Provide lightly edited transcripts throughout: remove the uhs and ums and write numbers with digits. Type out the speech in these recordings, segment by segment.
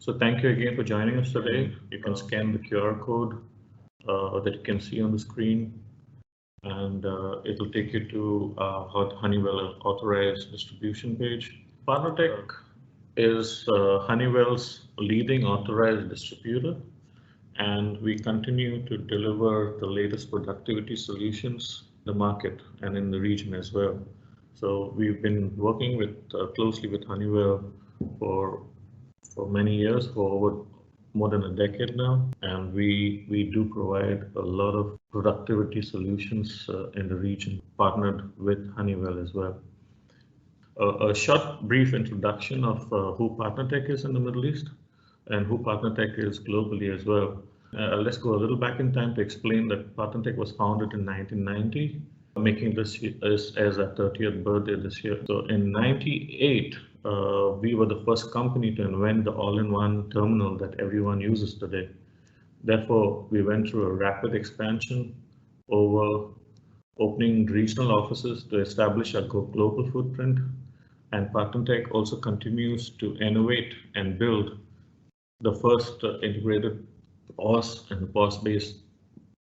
So thank you again for joining us today. You can scan the QR code that you can see on the screen, and it will take you to Honeywell authorized distribution page. PartnerTech is Honeywell's leading authorized distributor, and we continue to deliver the latest productivity solutions in the market and in the region as well. So we've been working closely with Honeywell for many years, for over more than a decade now, and we do provide a lot of productivity solutions in the region, partnered with Honeywell as well. A short, brief introduction of who PartnerTech is in the Middle East and who PartnerTech is globally as well. Let's go a little back in time to explain that PartnerTech was founded in 1990, making this as our 30th birthday this year. So in 98, we were the first company to invent the all-in-one terminal that everyone uses today. Therefore, we went through a rapid expansion over opening regional offices to establish a global footprint. And PartnerTech also continues to innovate and build the first integrated POS and POS-based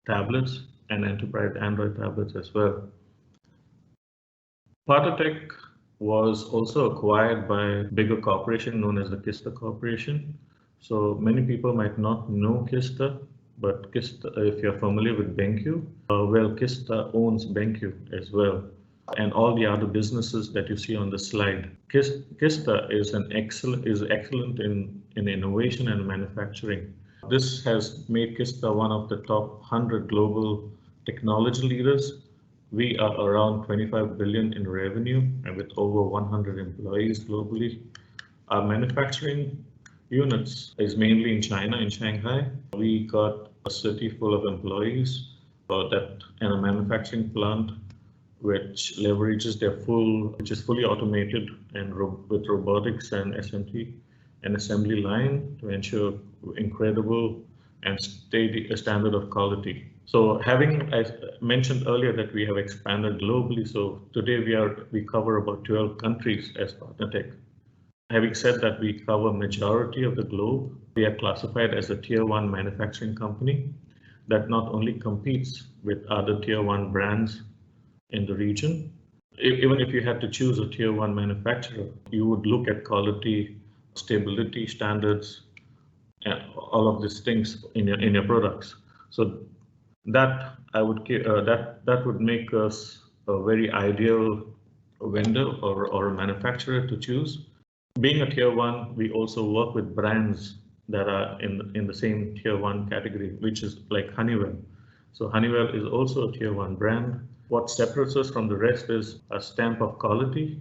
tablets and enterprise Android tablets as well. PartnerTech was also acquired by a bigger corporation known as the Kista Corporation. So many people might not know Kista, but Kista, if you're familiar with BenQ, well, Kista owns BenQ as well, and all the other businesses that you see on the slide. Kista is excellent in innovation and manufacturing. This has made Kista one of the top 100 global technology leaders. We are around 25 billion in revenue and with over 100 employees globally. Our manufacturing units is mainly in China, in Shanghai. We got a city full of employees and a manufacturing plant which leverages which is fully automated and with robotics and SMT, an assembly line to ensure incredible and steady standard of quality. So I mentioned earlier that we have expanded globally. So today we cover about 12 countries as PartnerTech. Having said that, we cover majority of the globe. We are classified as a tier 1 manufacturing company that not only competes with other tier 1 brands in the region. Even if you had to choose a tier 1 manufacturer, you would look at quality, stability standards, and all of these things in your products. So that would make us a very ideal vendor or a manufacturer to choose. Being a tier 1, we also work with brands that are in the same tier 1 category, which is like Honeywell. So Honeywell is also a tier 1 brand. What separates us from the rest is a stamp of quality,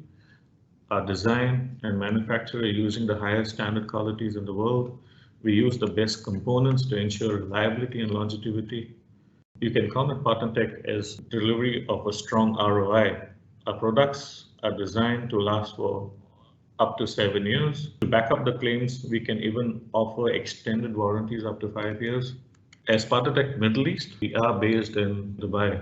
our design and manufacture using the highest standard qualities in the world. We use the best components to ensure reliability and longevity. You can count on PartnerTech as delivery of a strong ROI. Our products are designed to last for up to 7 years. To back up the claims, we can even offer extended warranties up to 5 years. As PartnerTech Middle East, we are based in Dubai.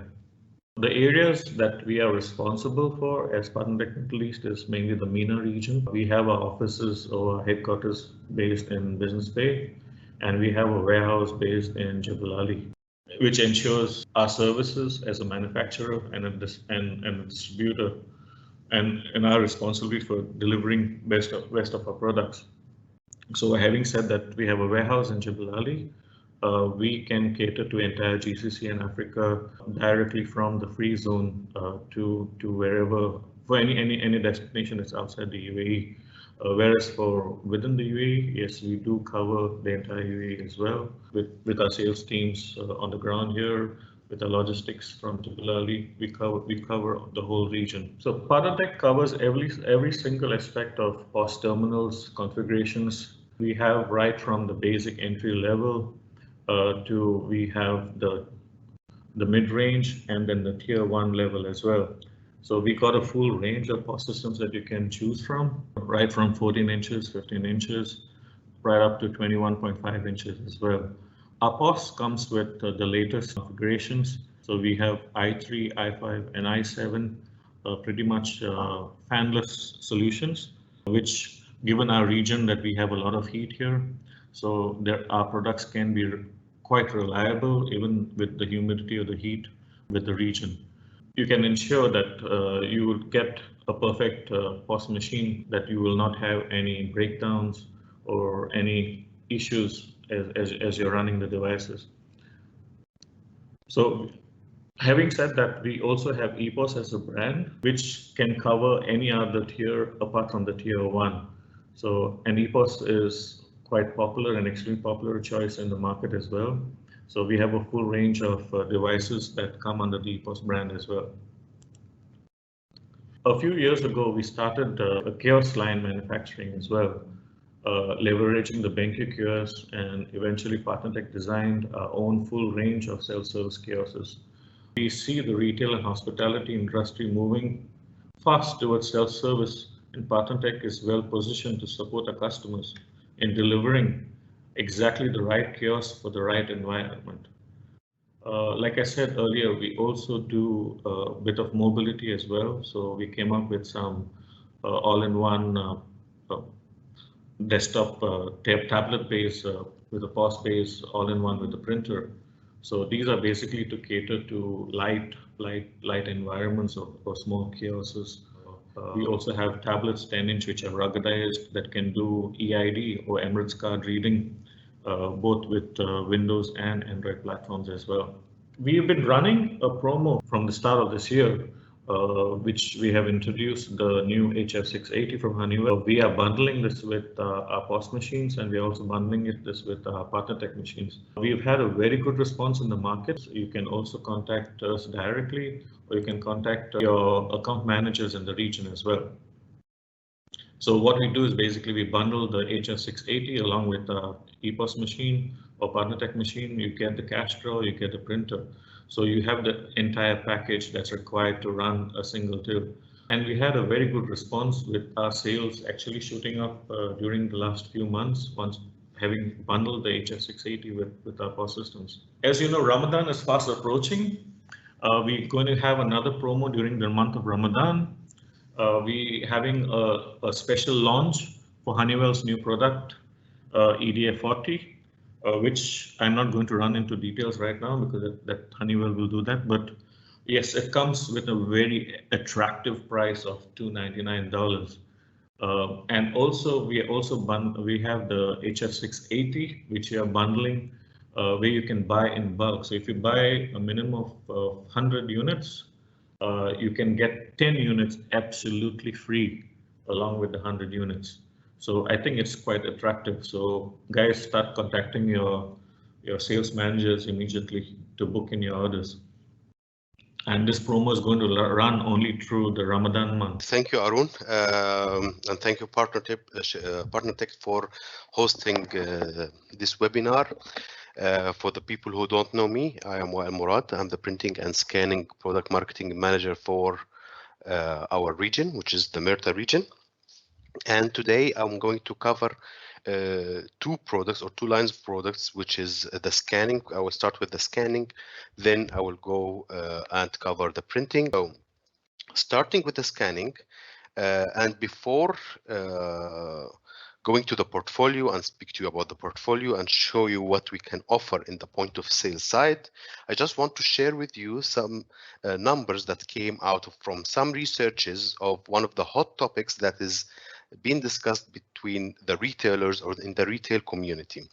The areas that we are responsible for as PartnerTech Middle East is mainly the MENA region. We have our offices or headquarters based in Business Bay, and we have a warehouse based in Jebel Ali, which ensures our services as a manufacturer and a distributor and our responsibility for delivering best of our products. So having said that, we have a warehouse in Jebel Ali. We can cater to entire GCC and Africa directly from the free zone to wherever, for any destination that's outside the UAE. Whereas for within the UAE, yes, we do cover the entire UAE as well with our sales teams on the ground here, with our logistics from Jebel Ali. We cover the whole region. So PartnerTech covers every single aspect of POS terminals configurations. We have right from the basic entry level we have the mid-range and then the tier 1 level as well. So we got a full range of POS systems that you can choose from, right from 14 inches, 15 inches, right up to 21.5 inches as well. Our POS comes with the latest configurations. So we have i3, i5, and i7, pretty much fanless solutions, which given our region that we have a lot of heat here, so our products can be quite reliable even with the humidity or the heat with the region. You can ensure that you will get a perfect POS machine, that you will not have any breakdowns or any issues as you're running the devices. So having said that, we also have EPOS as a brand, which can cover any other tier apart from the tier 1. So, and EPOS is quite popular and extremely popular choice in the market as well. So we have a full range of devices that come under the EPOS brand as well. A few years ago, we started a kiosk line manufacturing as well, leveraging the BenQ kiosks, and eventually PartnerTech designed our own full range of self-service kiosks. We see the retail and hospitality industry moving fast towards self-service, and PartnerTech is well positioned to support our customers in delivering exactly the right kiosk for the right environment. Like I said earlier, we also do a bit of mobility as well. So we came up with some all-in-one desktop tablet base with a POS base, all-in-one with the printer. So these are basically to cater to light environments or small kiosks. We also have tablets 10-inch which are ruggedized that can do EID or Emirates card reading, both with Windows and Android platforms as well. We have been running a promo from the start of this year, which we have introduced the new HF680 from Honeywell. We are bundling this with our POS machines, and we are also bundling this with our PartnerTech machines. We've had a very good response in the market. You can also contact us directly, or you can contact your account managers in the region as well. So what we do is basically we bundle the HF680 along with the EPOS machine or PartnerTech machine. You get the cash drawer, you get the printer. So you have the entire package that's required to run a single till. And we had a very good response with our sales actually shooting up during the last few months once having bundled the HF680 with our POS systems. As you know, Ramadan is fast approaching. We're going to have another promo during the month of Ramadan. We having a special launch for Honeywell's new product, EDF40, which I'm not going to run into details right now because that Honeywell will do that. But yes, it comes with a very attractive price of $299. And also we have the HF680, which we are bundling, where you can buy in bulk. So if you buy a minimum of 100 units, you can get 10 units absolutely free along with the 100 units. So I think it's quite attractive. So guys, start contacting your sales managers immediately to book in your orders. And this promo is going to run only through the Ramadan month. Thank you, Arun, and thank you, PartnerTech, for hosting this webinar. For the people who don't know me, I am Wael Morad. I'm the printing and scanning product marketing manager for our region, which is the Merta region. And today I'm going to cover two products or two lines of products, which is the scanning. I will start with the scanning, then I will go and cover the printing. So starting with the scanning, and before going to the portfolio and speak to you about the portfolio and show you what we can offer in the point of sale side, I just want to share with you some numbers that came out from some researches of one of the hot topics that is being discussed between the retailers or in the retail community.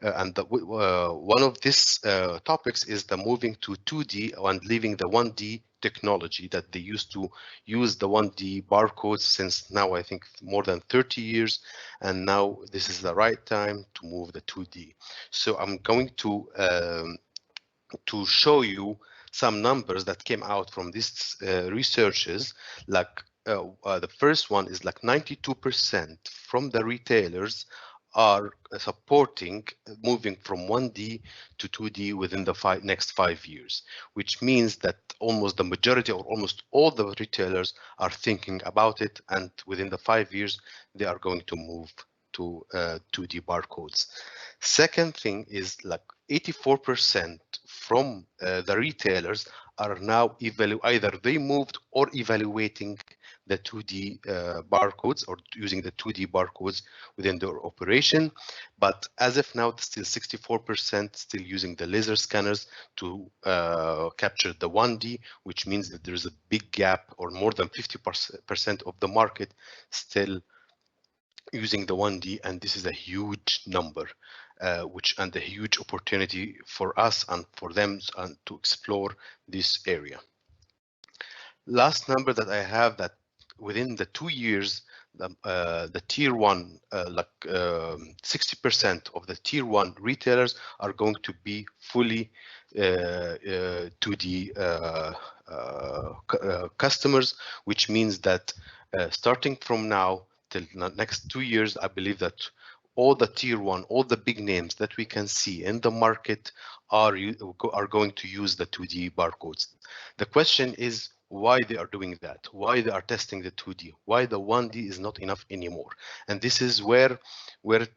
And one of these topics is the moving to 2D and leaving the 1D technology that they used to use the 1D barcodes since now I think more than 30 years, and now this is the right time to move the 2D. So I'm going to show you some numbers that came out from these researches. Like the first one is like 92% from the retailers are supporting moving from 1D to 2D within the next 5 years, which means that almost the majority or almost all the retailers are thinking about it, and within the 5 years they are going to move to 2D barcodes. Second thing is like 84% from the retailers are now either they moved or evaluating the 2D barcodes or using the 2D barcodes within their operation. But as of now, still 64% still using the laser scanners to capture the 1D, which means that there's a big gap, or more than 50% of the market still using the 1D, and this is a huge number, and a huge opportunity for us and for them to explore this area. Last number that I have, that within the 2 years, the tier 1, 60% of the tier 1 retailers are going to be fully 2D customers, which means that starting from now till the next 2 years, I believe that all the tier 1, all the big names that we can see in the market are going to use the 2D barcodes. The question is why they are doing that, why they are testing the 2D, why the 1D is not enough anymore. And this is where it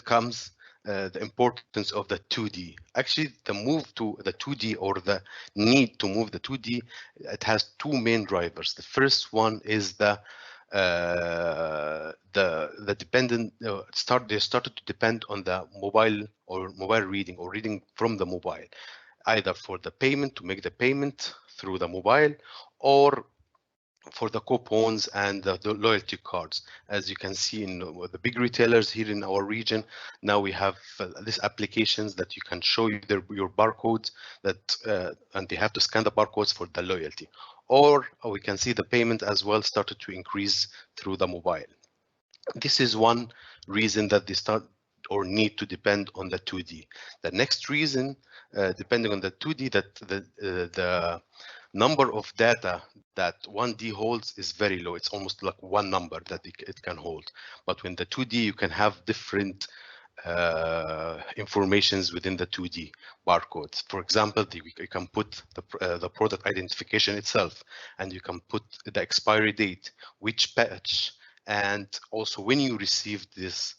comes the importance of the 2D. Actually, the move to the 2D, or the need to move the 2D, it has two main drivers. The first one is the dependent they started to depend on the mobile reading, or reading from the mobile, either for the payment, to make the payment through the mobile, or for the coupons and the loyalty cards. As you can see in the big retailers here in our region, now we have these applications that you can show your barcodes, that and they have to scan the barcodes for the loyalty. Or we can see the payment as well started to increase through the mobile. This is one reason that they start or need to depend on the 2D. The next reason, depending on the 2D, that the number of data that 1D holds is very low. It's almost like one number that it can hold. But when the 2D, you can have different informations within the 2D barcodes. For example, you can put the product identification itself, and you can put the expiry date, which batch, and also when you received this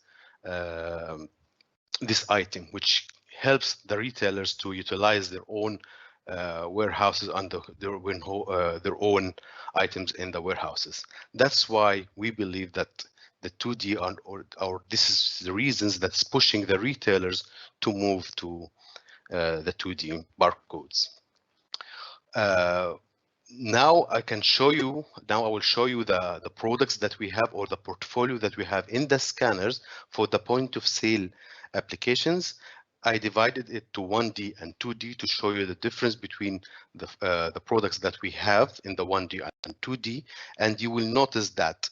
this item, which helps the retailers to utilize their own warehouses and their own items in the warehouses. That's why we believe that the 2D or this is the reasons that's pushing the retailers to move to the 2D barcodes. Now I can show you. Now I will show you the products that we have, or the portfolio that we have in the scanners for the point of sale applications. I divided it to 1D and 2D to show you the difference between the products that we have in the 1D and 2D, and you will notice that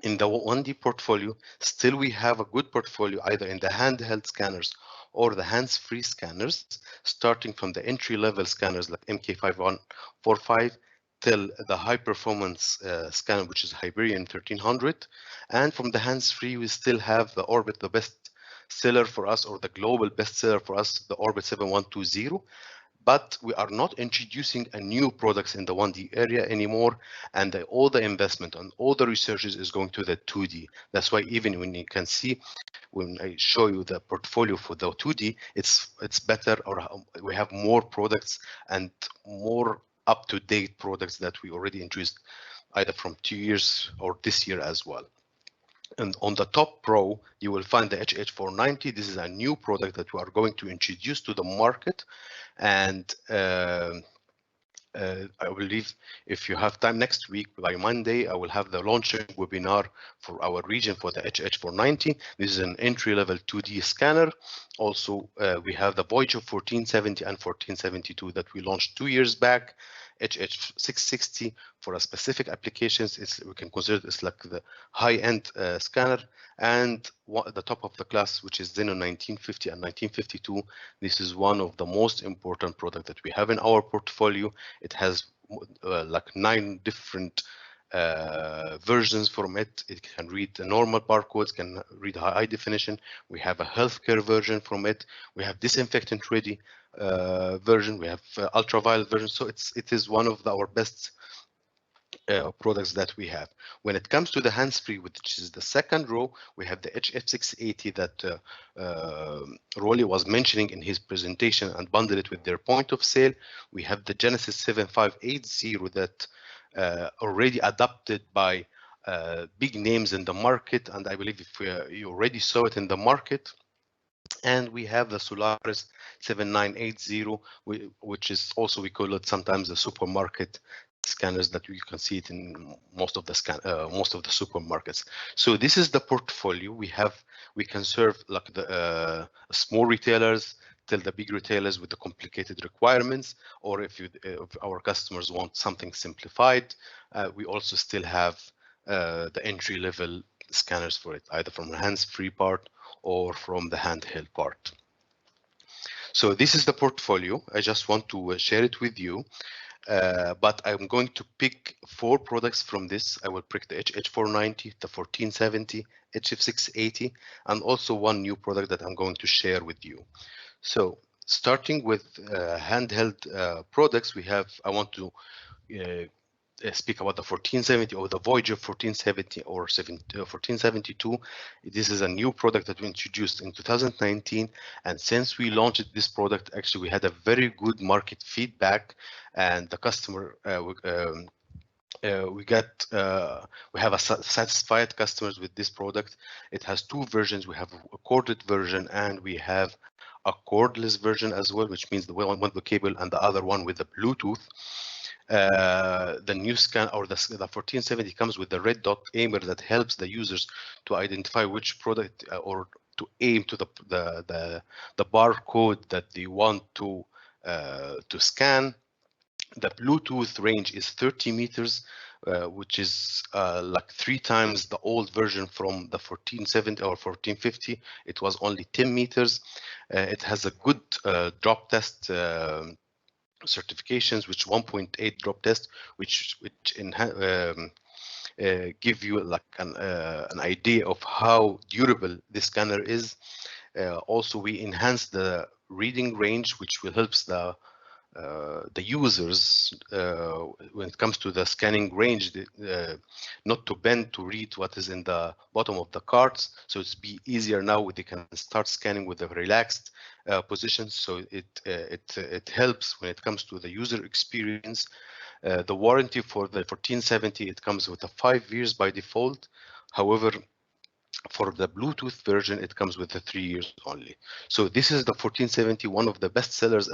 in the 1D portfolio, still we have a good portfolio either in the handheld scanners or the hands-free scanners, starting from the entry-level scanners like MK5145 till the high-performance scanner, which is Hyperion 1300. And from the hands-free, we still have the Orbit, the best seller for us, or the global bestseller for us, the Orbit 7120. But we are not introducing a new products in the 1D area anymore, and all the investment and all the researches is going to the 2D. That's why even when you can see, when I show you the portfolio for the 2D, it's better, or we have more products and more up-to-date products that we already introduced either from 2 years or this year as well. And on the top row, you will find the HH490. This is a new product that we are going to introduce to the market. And I believe if you have time next week, by Monday, I will have the launching webinar for our region for the HH490. This is an entry-level 2D scanner. Also, we have the Voyager 1470 and 1472 that we launched 2 years back. HH660 for a specific applications, we can consider this like the high-end scanner, and the top of the class, which is Xenon 1950 and 1952. This is one of the most important products that we have in our portfolio. It has like 9 different versions from it. It can read the normal barcodes, can read high definition. We have a healthcare version from it. We have disinfectant ready version. We have ultraviolet version. So it is one of our best products that we have. When it comes to the hands-free, which is the second row, we have the HF680 that Rolly was mentioning in his presentation and bundle it with their point of sale. We have the Genesis 7580 that already adopted by big names in the market, and I believe if you already saw it in the market. And we have the Solaris 7980, which is also, we call it sometimes the supermarket scanners that you can see it in most of the supermarkets. So this is the portfolio we have. We can serve like the small retailers till the big retailers with the complicated requirements, or if our customers want something simplified, we also still have the entry level scanners for it, either from the hands-free part or from the handheld part. So this is the portfolio. I just want to share it with you, but I'm going to pick 4 products from this. I will pick the HH490, the 1470, HF680, and also one new product that I'm going to share with you. So starting with handheld products, I want to speak about the 1470 or the Voyager 1470 or 1472. This is a new product that we introduced in 2019, and since we launched this product, actually we had a very good market feedback, and the customer we have a satisfied customers with this product. It has 2 versions. We have a corded version and we have a cordless version as well, which means the one with the cable and the other one with the Bluetooth. The new scan or the 1470 comes with the red dot aimer that helps the users to identify which product or to aim to the barcode that they want to scan. The Bluetooth range is 30 meters, which is like 3 times the old version from the 1470 or 1450. It was only 10 meters. It has a good drop test certifications, which 1.8 drop test, which give you like an idea of how durable this scanner is. Also, we enhance the reading range, which will help the users when it comes to the scanning range, not to bend to read what is in the bottom of the cards. So it's be easier now. They can start scanning with a relaxed position. So it helps when it comes to the user experience. The warranty for the 1470, it comes with a 5 years by default. However, for the Bluetooth version, it comes with the 3 years only. So this is the 1470, one of the best sellers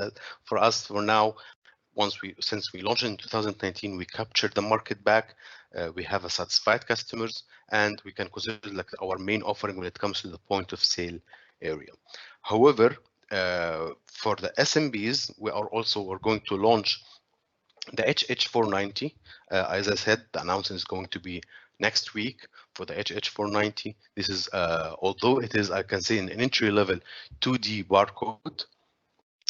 for us for now. Since we launched in 2019, we captured the market back. We have a satisfied customers, and we can consider it like our main offering when it comes to the point of sale area. However, for the SMBs, we're going to launch the HH490. As I said, the announcement is going to be next week for the HH490. This is, although it is, I can say, an entry-level 2D barcode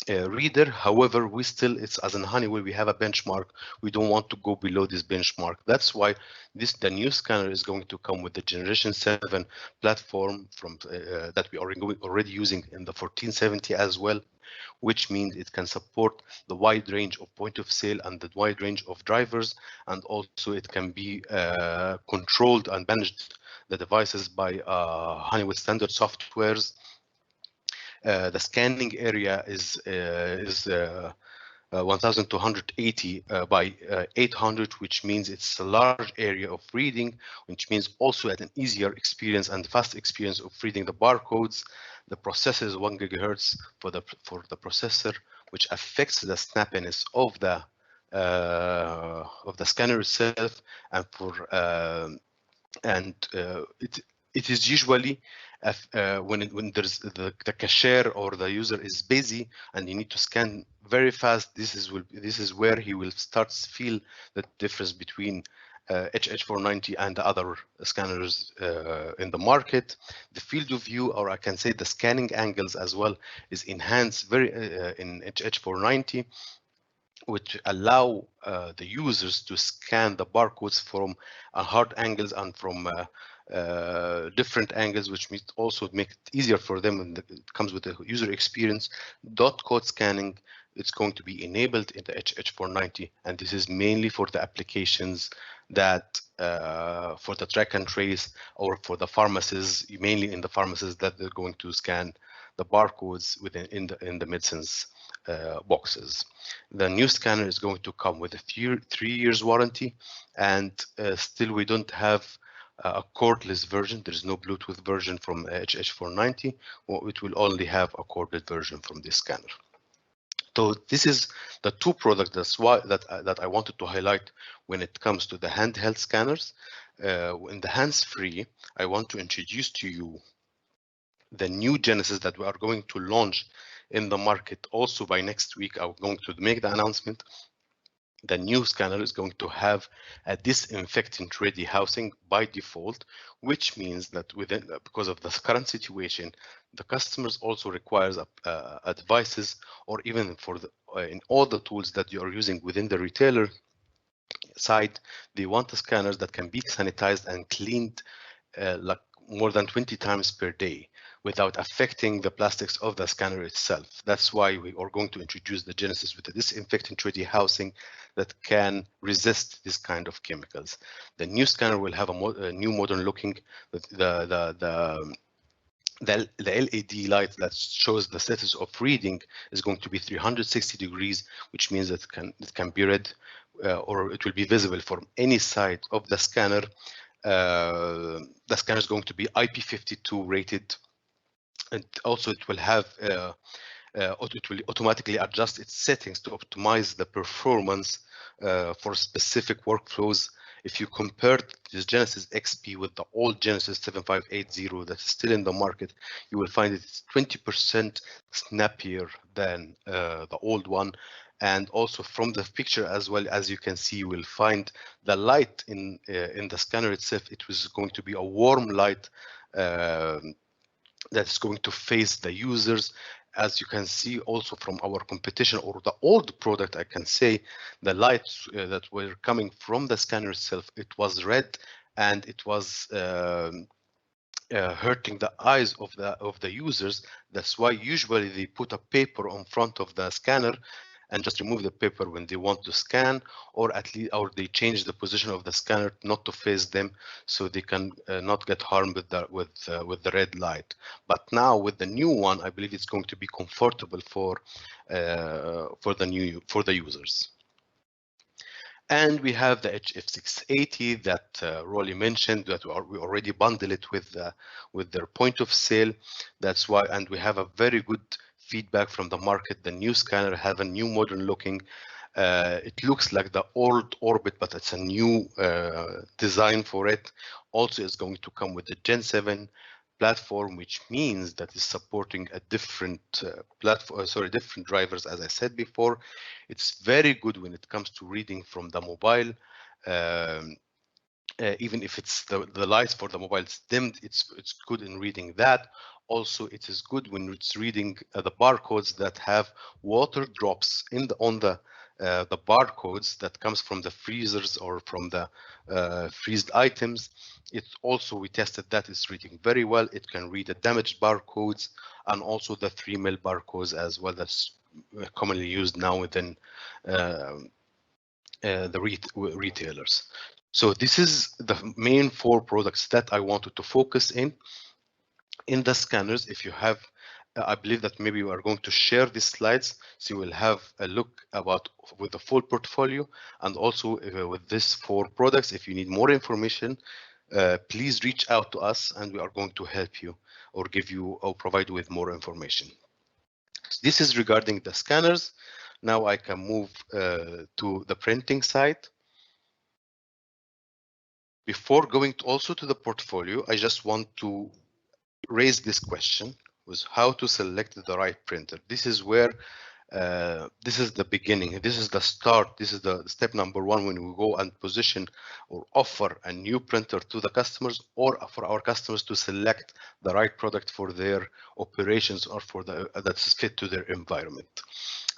reader. However, it's as in Honeywell, we have a benchmark. We don't want to go below this benchmark. That's why the new scanner is going to come with the Generation 7 platform from that we are already using in the 1470 as well, which means it can support the wide range of point of sale and the wide range of drivers, and also it can be controlled and managed the devices by Honeywell standard softwares. The scanning area is 1280 by 800, which means it's a large area of reading, which means also an easier experience and fast experience of reading the barcodes. The processor is 1 gigahertz for the processor, which affects the snappiness of the scanner itself, and it is usually when there's the cashier or the user is busy and you need to scan very fast. This is where he will start to feel the difference between HH490 and the other scanners in the market. The field of view, or I can say the scanning angles as well, is enhanced very in HH490, which allow the users to scan the barcodes from hard angles and from different angles, which means also make it easier for them, and it comes with the user experience. Dot code scanning, it's going to be enabled in the HH490, and this is mainly for the applications that for the track and trace, or for the pharmacies, mainly in the pharmacies, that they're going to scan the barcodes within in the medicines boxes. The new scanner is going to come with a 3 years warranty, and still we don't have a cordless version. There is no Bluetooth version from HH490. Well, it will only have a corded version from this scanner. So this is the two products that I wanted to highlight when it comes to the handheld scanners. In the hands-free, I want to introduce to you the new Genesis that we are going to launch in the market. Also by next week, I'm going to make the announcement. The new scanner is going to have a disinfectant ready housing by default, which means that because of the current situation, the customers also requires advices, or even for in all the tools that you are using within the retailer side, they want the scanners that can be sanitized and cleaned like more than 20 times per day without affecting the plastics of the scanner itself. That's why we are going to introduce the Genesis with a disinfectant ready housing that can resist this kind of chemicals. The new scanner will have a new modern looking, the LED light that shows the status of reading is going to be 360 degrees, which means that it can be read or it will be visible from any side of the scanner. The scanner is going to be IP52 rated, and also it will have it will automatically adjust its settings to optimize the performance for specific workflows. If you compare this Genesis XP with the old Genesis 7580 that is still in the market, you will find it's 20% snappier than the old one. And also from the picture as well, as you can see, you will find the light in the scanner itself. It was going to be a warm light that's going to face the users. As you can see also from our competition or the old product, I can say the lights that were coming from the scanner itself, it was red, and it was hurting the eyes of the users. That's why usually they put a paper on front of the scanner and just remove the paper when they want to scan, or at least, or they change the position of the scanner not to face them, so they can not get harmed with the red light. But now with the new one, I believe it's going to be comfortable for the users. And we have the HF680 that Rolly mentioned, that we already bundle it with their point of sale. That's why, and we have a very good feedback from the market. The new scanner have a new modern looking. It looks like the old Orbit, but it's a new design for it. Also, it's going to come with the Gen 7 platform, which means that it's supporting a different different drivers. As I said before, it's very good when it comes to reading from the mobile. Even if it's the lights for the mobile is dimmed, it's good in reading that. Also, it is good when it's reading the barcodes that have water drops on the barcodes that comes from the freezers or from the freezed items. It's also, we tested that, it's reading very well. It can read the damaged barcodes and also the 3 mil barcodes as well. That's commonly used now within the retailers. So this is the main 4 products that I wanted to focus in the scanners. If you have, I believe that maybe we are going to share these slides, so you will have a look about with the full portfolio, and also with these 4 products. If you need more information, please reach out to us, and we are going to help you or give you or provide you with more information. This is regarding the scanners. Now I can move to the printing side. Before going also to the portfolio, I just want to raise this question, was how to select the right printer. This is where this is the beginning, this is the start, this is the step number 1 when we go and position or offer a new printer to the customers, or for our customers to select the right product for their operations or for that's fit to their environment.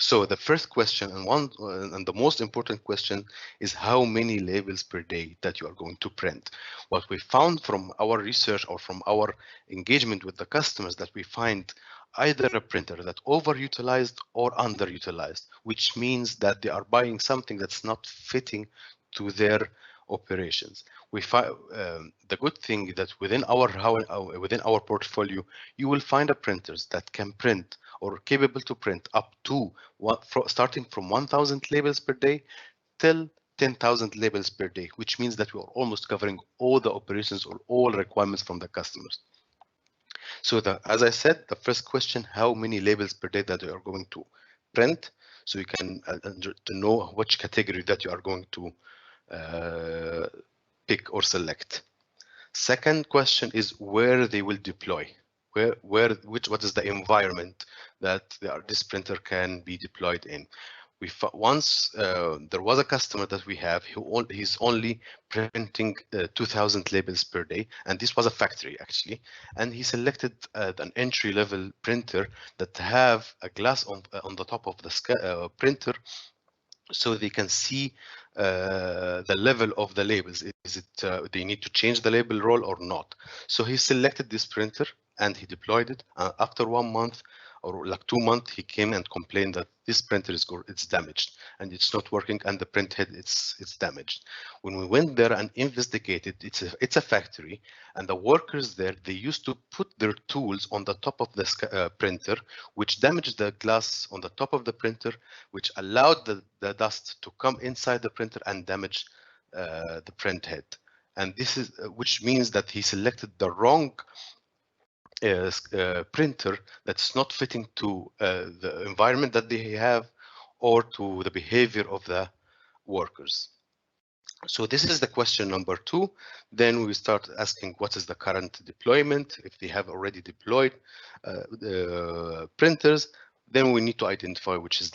So the first question and the most important question is how many labels per day that you are going to print. What we found from our research or from our engagement with the customers, that we find either a printer that overutilized or underutilized, which means that they are buying something that's not fitting to their operations. We find the good thing that within our portfolio, you will find a printers that can print or capable to print up to starting from 1,000 labels per day till 10,000 labels per day, which means that we are almost covering all the operations or all requirements from the customers. So as I said, the first question, how many labels per day that you are going to print, so you can to know which category that you are going to pick or select. Second question is where they will deploy. What is the environment that this printer can be deployed in? Once there was a customer that we have he's only printing 2,000 labels per day, and this was a factory actually, and he selected an entry-level printer that have a glass on the top of the printer, so they can see the level of the labels. Is it they need to change the label roll or not? So he selected this printer and he deployed it. After 1 month or like 2 months, he came and complained that this printer it's damaged and it's not working, and the print head it's damaged. When we went there and investigated, it's a factory, and the workers there, they used to put their tools on the top of the printer, which damaged the glass on the top of the printer, which allowed the dust to come inside the printer and damage the print head. And this is which means that he selected the wrong printer that's not fitting to the environment that they have or to the behavior of the workers. So this is the question number 2. Then we start asking what is the current deployment. If they have already deployed printers, then we need to identify what is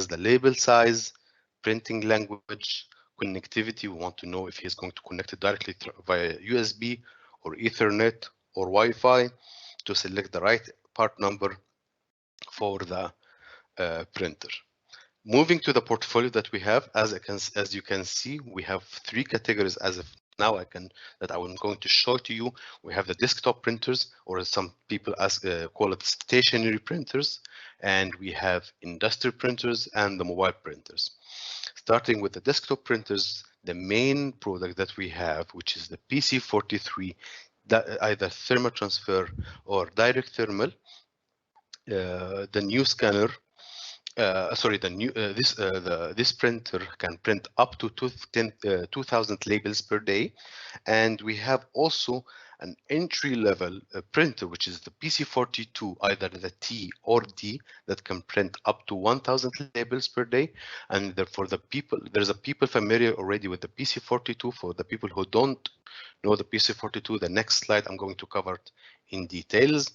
the label size, printing language, connectivity. We want to know if he's going to connect it directly via USB or Ethernet or Wi-Fi, to select the right part number for the printer. Moving to the portfolio that we have, as you can see, we have 3 categories as of now. that I'm going to show to you. We have the desktop printers, or some people call it stationary printers, and we have industrial printers and the mobile printers. Starting with the desktop printers, the main product that we have, which is the PC43, either thermal transfer or direct thermal. The new scanner, this printer can print up to 2,000 labels per day, and we have also an entry-level printer, which is the PC42, either the T or D, that can print up to 1,000 labels per day. And for the people, there's a people familiar already with the PC42. For the people who don't know the PC42, the next slide I'm going to cover it in details.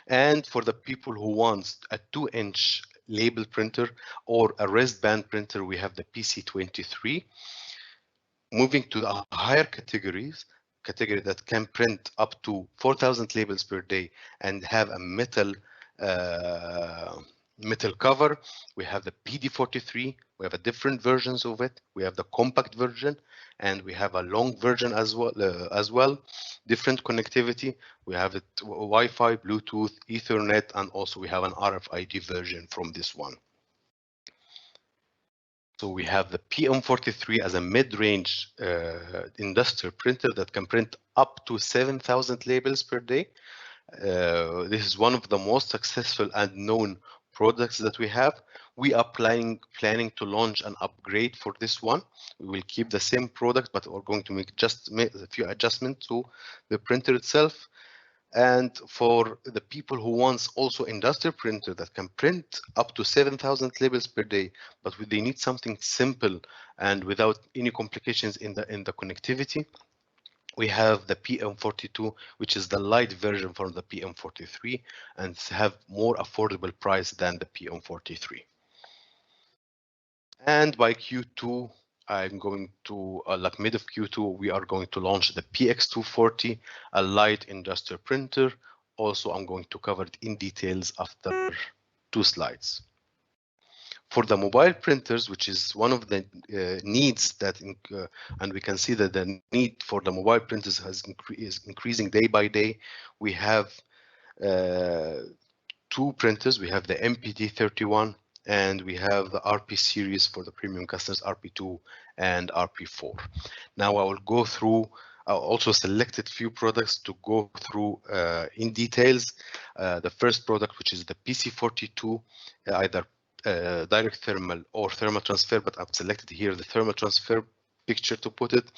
And for the people who want a 2-inch label printer or a wristband printer, we have the PC23. Moving to the higher category that can print up to 4,000 labels per day and have a metal cover, we have the PD43. We have different versions of it. We have the compact version, and we have a long version as well. Different connectivity. We have it Wi-Fi, Bluetooth, Ethernet, and also we have an RFID version from this one. So we have the PM43 as a mid-range industrial printer that can print up to 7,000 labels per day. This is one of the most successful and known products that we have. We are planning to launch an upgrade for this one. We will keep the same product, but we're going to make a few adjustments to the printer itself. And for the people who wants also industrial printer that can print up to 7,000 labels per day, but they need something simple and without any complications in the connectivity, we have the PM42, which is the light version from the PM43, and have more affordable price than the PM43. And by Q2, I'm going to, like mid of Q2, we are going to launch the PX240, a light industrial printer. Also, I'm going to cover it in details after 2 slides. For the mobile printers, which is one of the needs that, and we can see that the need for the mobile printers is increasing day by day. We have 2 printers. We have the MPD31 and we have the RP series for the premium customers, RP2 and RP4. Now I will go through, I also selected few products to go through in details. The first product, which is the PC42, either direct thermal or thermal transfer, but I've selected here the thermal transfer picture to put it.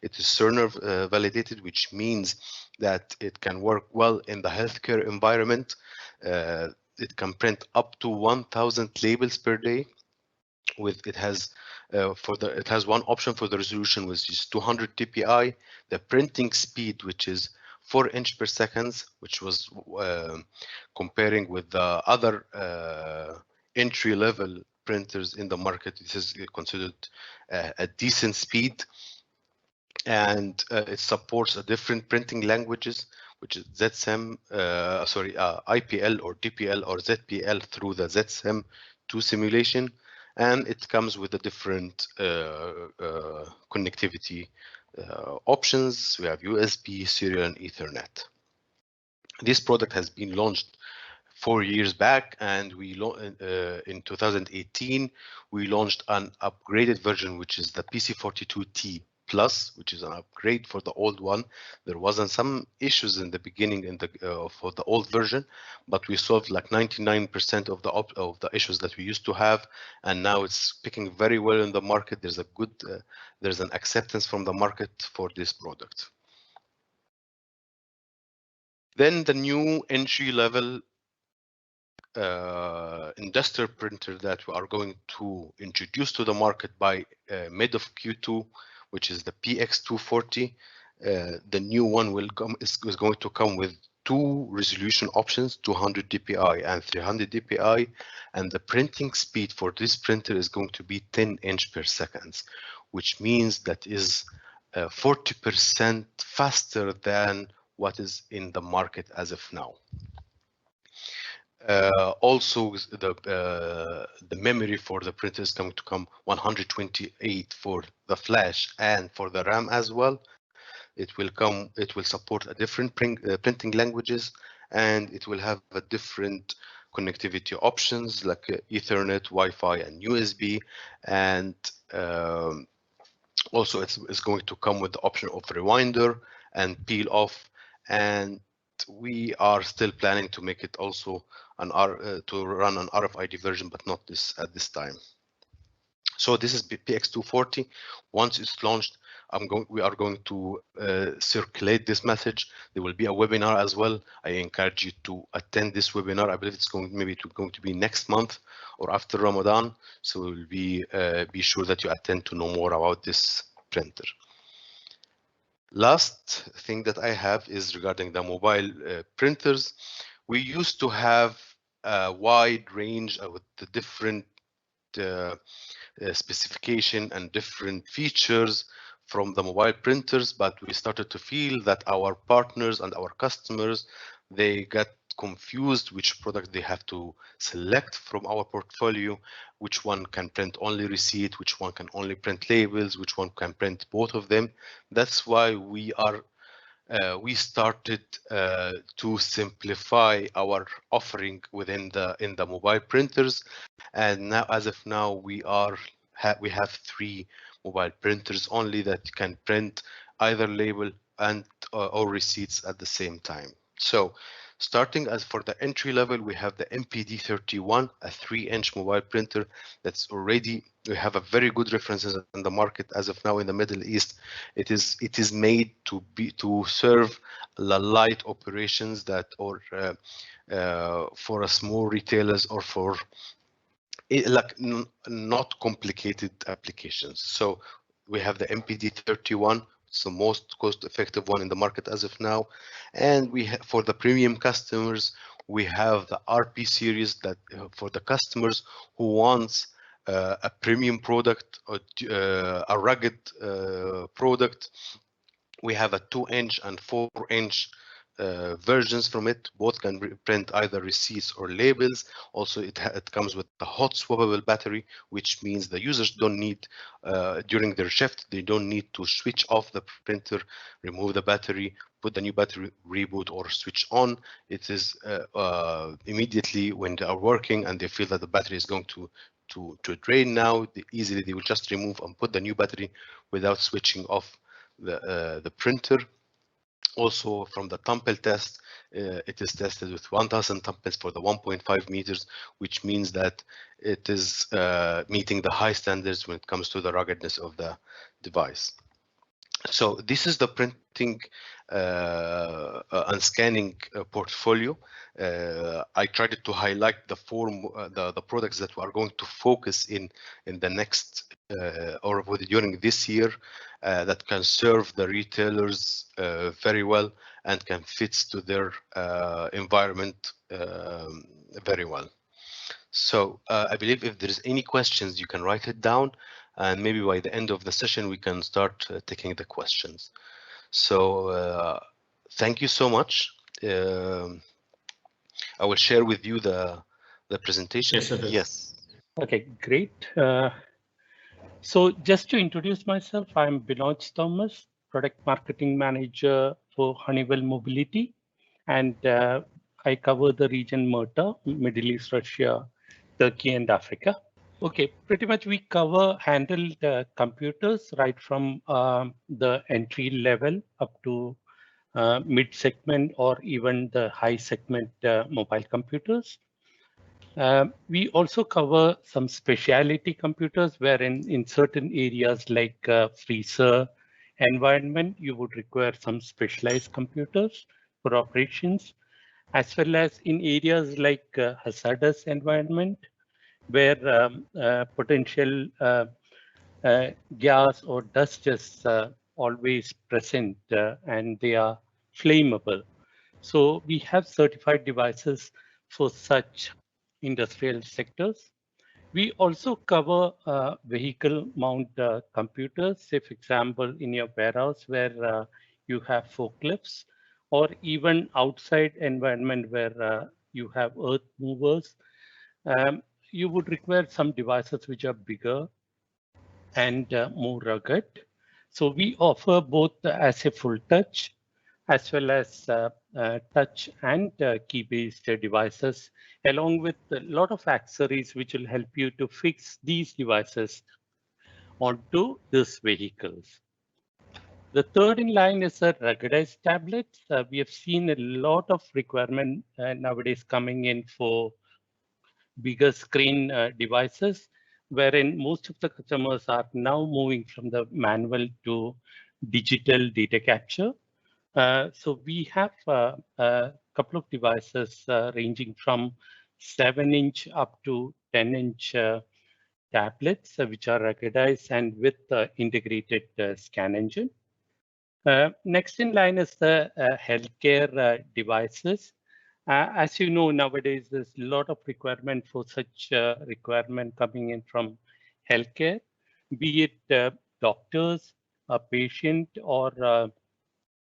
It is Cerner validated, which means that it can work well in the healthcare environment. It can print up to 1,000 labels per day. With it has it has one option for the resolution, which is 200 dpi. The printing speed, which is 4 inch per second, which was comparing with the other entry-level printers in the market. This is considered a decent speed, and it supports a different printing languages, which is ZSEM, IPL or DPL or ZPL through the ZSEM2 simulation, and it comes with a different connectivity options. We have USB, serial, and Ethernet. This product has been launched 4 years back, and we in 2018 we launched an upgraded version, which is the PC42T Plus, which is an upgrade for the old one. There wasn't some issues in the beginning in the for the old version, but we solved like 99% of the issues that we used to have, and now it's picking very well in the market. There's a good there's an acceptance from the market for this product. Then the new entry-level industrial printer that we are going to introduce to the market by mid of Q2, which is the PX240. The new one is going to come with 2 resolution options, 200 dpi and 300 dpi, and the printing speed for this printer is going to be 10 inch per second, which means that is 40% faster than what is in the market as of now. Also, the memory for the printer is going to come 128 for the flash and for the RAM as well. It will support a different printing languages, and it will have a different connectivity options like Ethernet, Wi-Fi, and USB. And also, it's going to come with the option of rewinder and peel off. And we are still planning to make it also to run an RFID version, but not at this time. So this is PX240. Once it's launched, we are going to circulate this message. There will be a webinar as well. I encourage you to attend this webinar. I believe it's going to be next month or after Ramadan. So we'll be sure that you attend to know more about this printer. Last thing that I have is regarding the mobile printers. We used to have a wide range with the different specification and different features from the mobile printers, but we started to feel that our partners and our customers, they got confused which product they have to select from our portfolio, which one can print only receipt, which one can only print labels, which one can print both of them. That's why we started to simplify our offering within the mobile printers, and now as of now we have 3 mobile printers only that can print either label and or receipts at the same time. So starting as for the entry level, we have the MPD31, a 3-inch mobile printer that's already, we have a very good references in the market as of now in the Middle East. It is made to serve the light operations that or for a small retailers or for like not complicated applications. So we have the MPD31. It's the most cost-effective one in the market as of now, and for the premium customers, we have the RP series that for the customers who wants a premium product or a rugged product. We have a 2-inch and 4-inch versions from it. Both can print either receipts or labels. Also, it comes with a hot swappable battery, which means the users don't need, during their shift, they don't need to switch off the printer, remove the battery, put the new battery, reboot, or switch on. It is immediately when they are working and they feel that the battery is going to drain now, easily they will just remove and put the new battery without switching off the printer. Also, from the tumble test, it is tested with 1000 tumbles for the 1.5 meters, which means that it is meeting the high standards when it comes to the ruggedness of the device. So this is the printing and scanning portfolio. I tried to highlight the the products that we are going to focus in the next or during this year that can serve the retailers very well and can fit to their environment very well. So I believe if there's any questions, you can write it down, and maybe by the end of the session, we can start taking the questions. So thank you so much. I will share with you the presentation. Yes, it is. Yes. Okay, great. So just to introduce myself, I'm Binoge Thomas, Product Marketing Manager for Honeywell Mobility, and I cover the region MERTA, Middle East, Russia, Turkey, and Africa. Okay, pretty much we cover handheld computers right from the entry level up to mid-segment or even the high-segment mobile computers. We also cover some specialty computers wherein in certain areas like freezer environment, you would require some specialized computers for operations, as well as in areas like hazardous environment, where potential gas or dust is always present and they are flammable. So we have certified devices for such industrial sectors. We also cover vehicle mount computers, say for example, in your warehouse where you have forklifts, or even outside environment where you have earth movers. You would require some devices which are bigger and more rugged. So we offer both as a full touch as well as touch and key-based devices, along with a lot of accessories which will help you to fix these devices onto these vehicles. The third in line is the ruggedized tablets. We have seen a lot of requirement nowadays coming in for bigger screen devices, wherein most of the customers are now moving from the manual to digital data capture. So we have a couple of devices ranging from 7-inch up to 10-inch tablets, which are ruggedized and with integrated scan engine. Next in line is the healthcare devices. As you know, nowadays, there's a lot of requirement for such requirement coming in from healthcare, be it doctors, a patient, or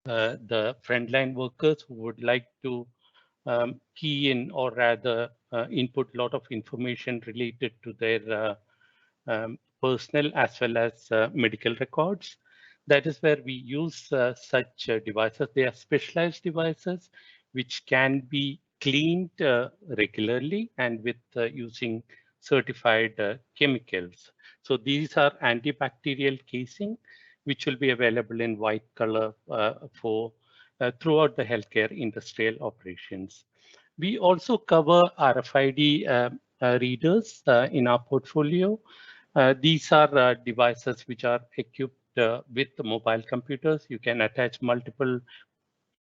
the frontline workers who would like to key in or rather input a lot of information related to their personal as well as medical records. That is where we use such devices. They are specialized devices which can be cleaned regularly and with using certified chemicals. So these are antibacterial casing, which will be available in white color for throughout the healthcare industrial operations. We also cover RFID readers in our portfolio. These are devices which are equipped with mobile computers. You can attach multiple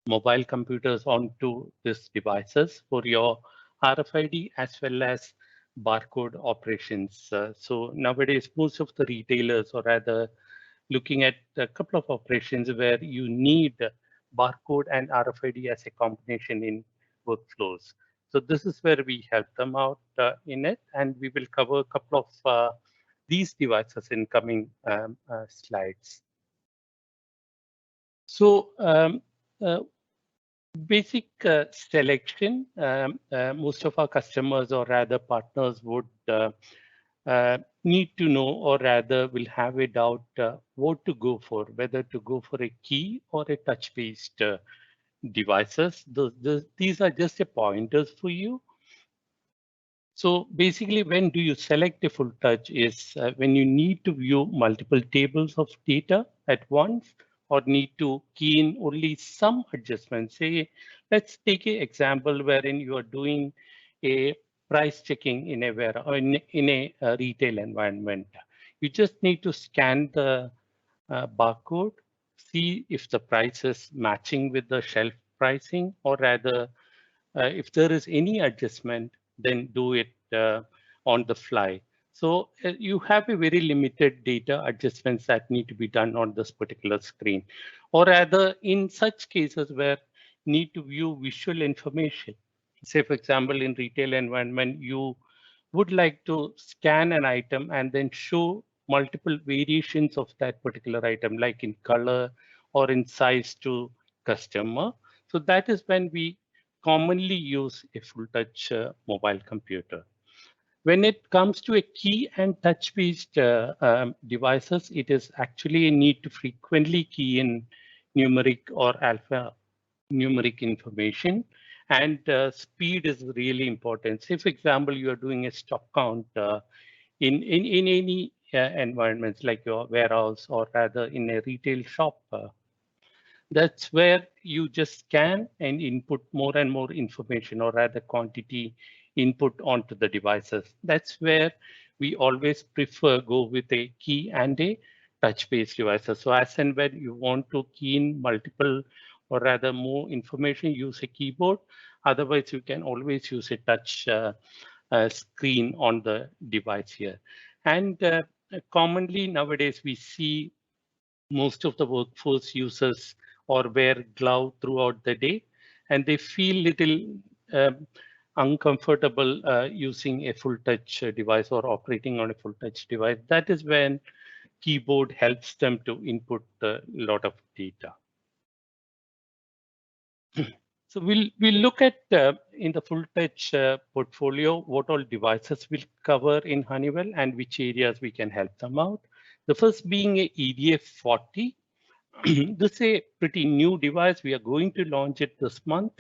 mobile computers onto these devices for your RFID as well as barcode operations. So nowadays, most of the retailers, or rather looking at a couple of operations where you need barcode and RFID as a combination in workflows. So this is where we help them out in it, and we will cover a couple of these devices in coming slides. So Basic selection. Most of our customers or rather partners would need to know, or rather will have a doubt what to go for, whether to go for a key or a touch-based devices. These are just a pointers for you. So basically, when do you select a full touch is when you need to view multiple tables of data at once, or need to key in only some adjustments. Say, let's take an example wherein you are doing a price checking in a or in a retail environment. You just need to scan the barcode, see if the price is matching with the shelf pricing, or rather if there is any adjustment, then do it on the fly. So you have a very limited data adjustments that need to be done on this particular screen. Or rather, in such cases where need to view visual information, say for example, in retail environment, you would like to scan an item and then show multiple variations of that particular item, like in color or in size to customer. So that is when we commonly use a full touch mobile computer. When it comes to a key and touch-based devices, it is actually a need to frequently key in numeric or alphanumeric information, and speed is really important. Say, for example, you are doing a stock count in any environments like your warehouse or rather in a retail shop. That's where you just scan and input more and more information, or rather quantity input onto the devices. That's where we always prefer go with a key and a touch-based devices. So as and when you want to key in multiple or rather more information, use a keyboard. Otherwise, you can always use a touch screen on the device here. And commonly nowadays, we see most of the workforce uses or wear glove throughout the day, and they feel little uncomfortable using a full touch device or operating on a full touch device. That is when keyboard helps them to input a lot of data. So we'll look at in the full touch portfolio what all devices will cover in Honeywell and which areas we can help them out. The first being a EDF40. This is a pretty new device. We are going to launch it this month,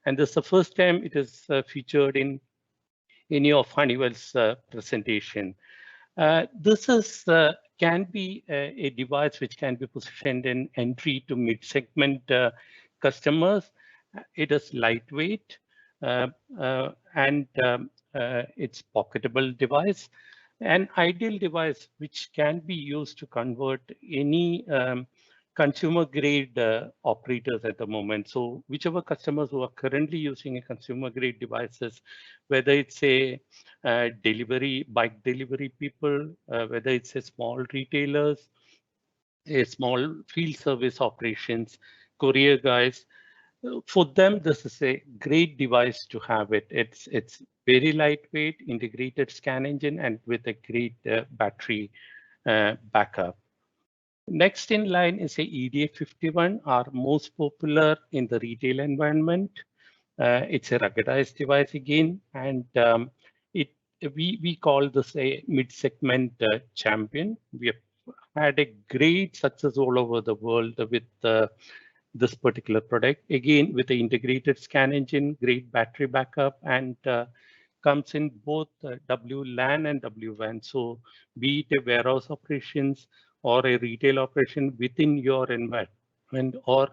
and this is the first time it is featured in any of Honeywell's presentation. This is can be a device which can be positioned in entry to mid-segment customers. It is lightweight and it's pocketable device. An ideal device which can be used to convert any consumer grade operators at the moment. So whichever customers who are currently using a consumer grade devices, whether it's a delivery, bike delivery people, whether it's a small retailers, a small field service operations, courier guys, for them, this is a great device to have it. It's very lightweight, integrated scan engine, and with a great battery backup. Next in line is a EDA51, our most popular in the retail environment. It's a ruggedized device again, and we call this a mid-segment champion. We have had a great success all over the world with this particular product. Again, with the integrated scan engine, great battery backup, and comes in both WLAN and WWAN. So be it a warehouse operations or a retail operation within your environment, or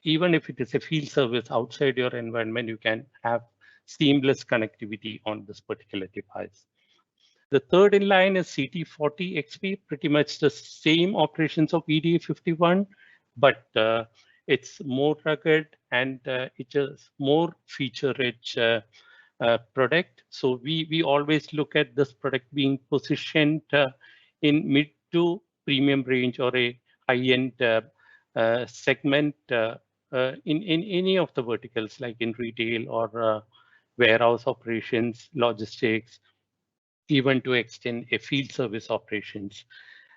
even if it is a field service outside your environment, you can have seamless connectivity on this particular device. The third in line is CT40XP, pretty much the same operations of EDA51, but it's more rugged and it is more feature-rich product. So we always look at this product being positioned in mid to premium range or a high-end segment in any of the verticals, like in retail or warehouse operations, logistics, even to extend a field service operations.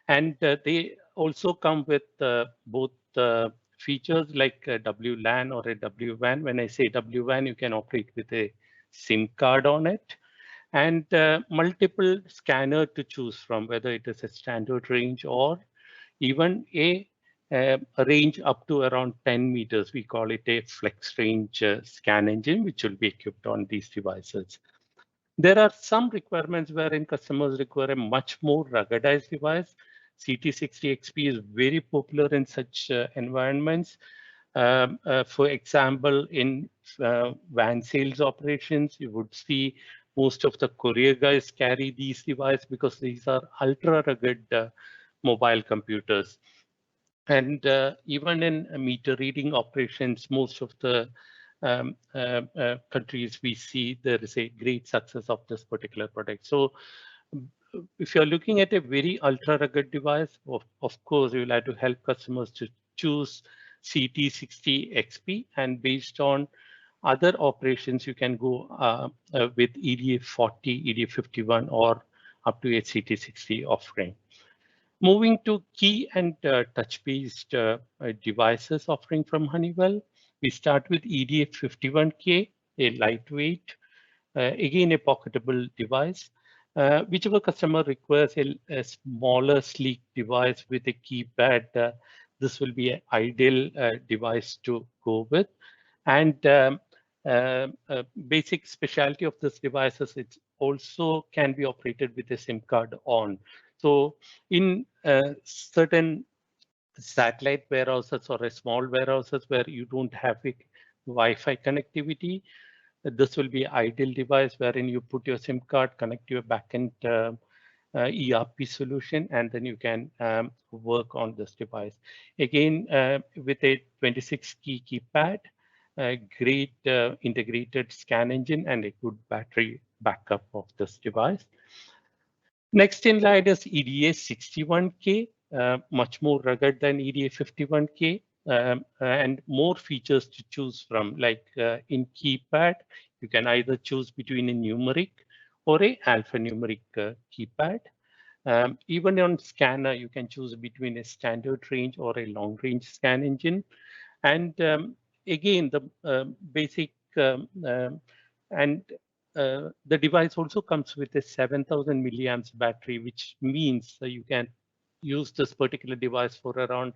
And they also come with both features like a WLAN or a WWAN. When I say WWAN, you can operate with a SIM card on it, and multiple scanner to choose from, whether it is a standard range or even a range up to around 10 meters. We call it a flex range scan engine, which will be equipped on these devices. There are some requirements wherein customers require a much more ruggedized device. CT60XP is very popular in such environments. For example, in van sales operations, you would see most of the courier guys carry these devices because these are ultra rugged mobile computers. And even in meter reading operations, most of the countries we see, there is a great success of this particular product. So if you're looking at a very ultra rugged device, of course, you will have to help customers to choose CT60XP, and based on other operations, you can go with EDA40, EDA51, or up to a CT60 offering. Moving to key and touch-based devices offering from Honeywell, we start with EDA51K, a lightweight, again a pocketable device. Whichever customer requires a smaller, sleek device with a keypad, this will be an ideal device to go with. And basic specialty of this device is it also can be operated with a SIM card on. So in certain satellite warehouses or a small warehouses where you don't have a Wi-Fi connectivity, this will be an ideal device wherein you put your SIM card, connect your backend ERP solution, and then you can work on this device. Again, with a 26 key keypad, a great integrated scan engine, and a good battery backup of this device. Next in line is EDA61K, much more rugged than EDA51K, and more features to choose from. Like in keypad, you can either choose between a numeric or a alphanumeric keypad. Even on scanner, you can choose between a standard range or a long range scan engine. And again, the basic and the device also comes with a 7,000 milliamps battery, which means that you can use this particular device for around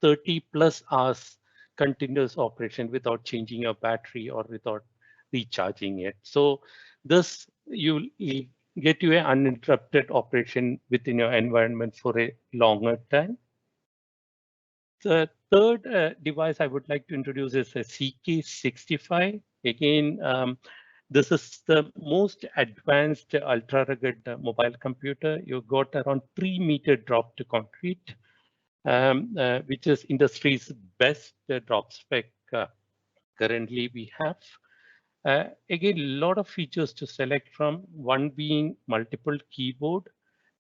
30 plus hours continuous operation without changing your battery or without recharging it. So this will get you an uninterrupted operation within your environment for a longer time. The third device I would like to introduce is a CK65. Again, this is the most advanced ultra rugged mobile computer. You got around 3-meter drop to concrete, which is industry's best drop spec currently we have. Again, a lot of features to select from, one being multiple keyboard.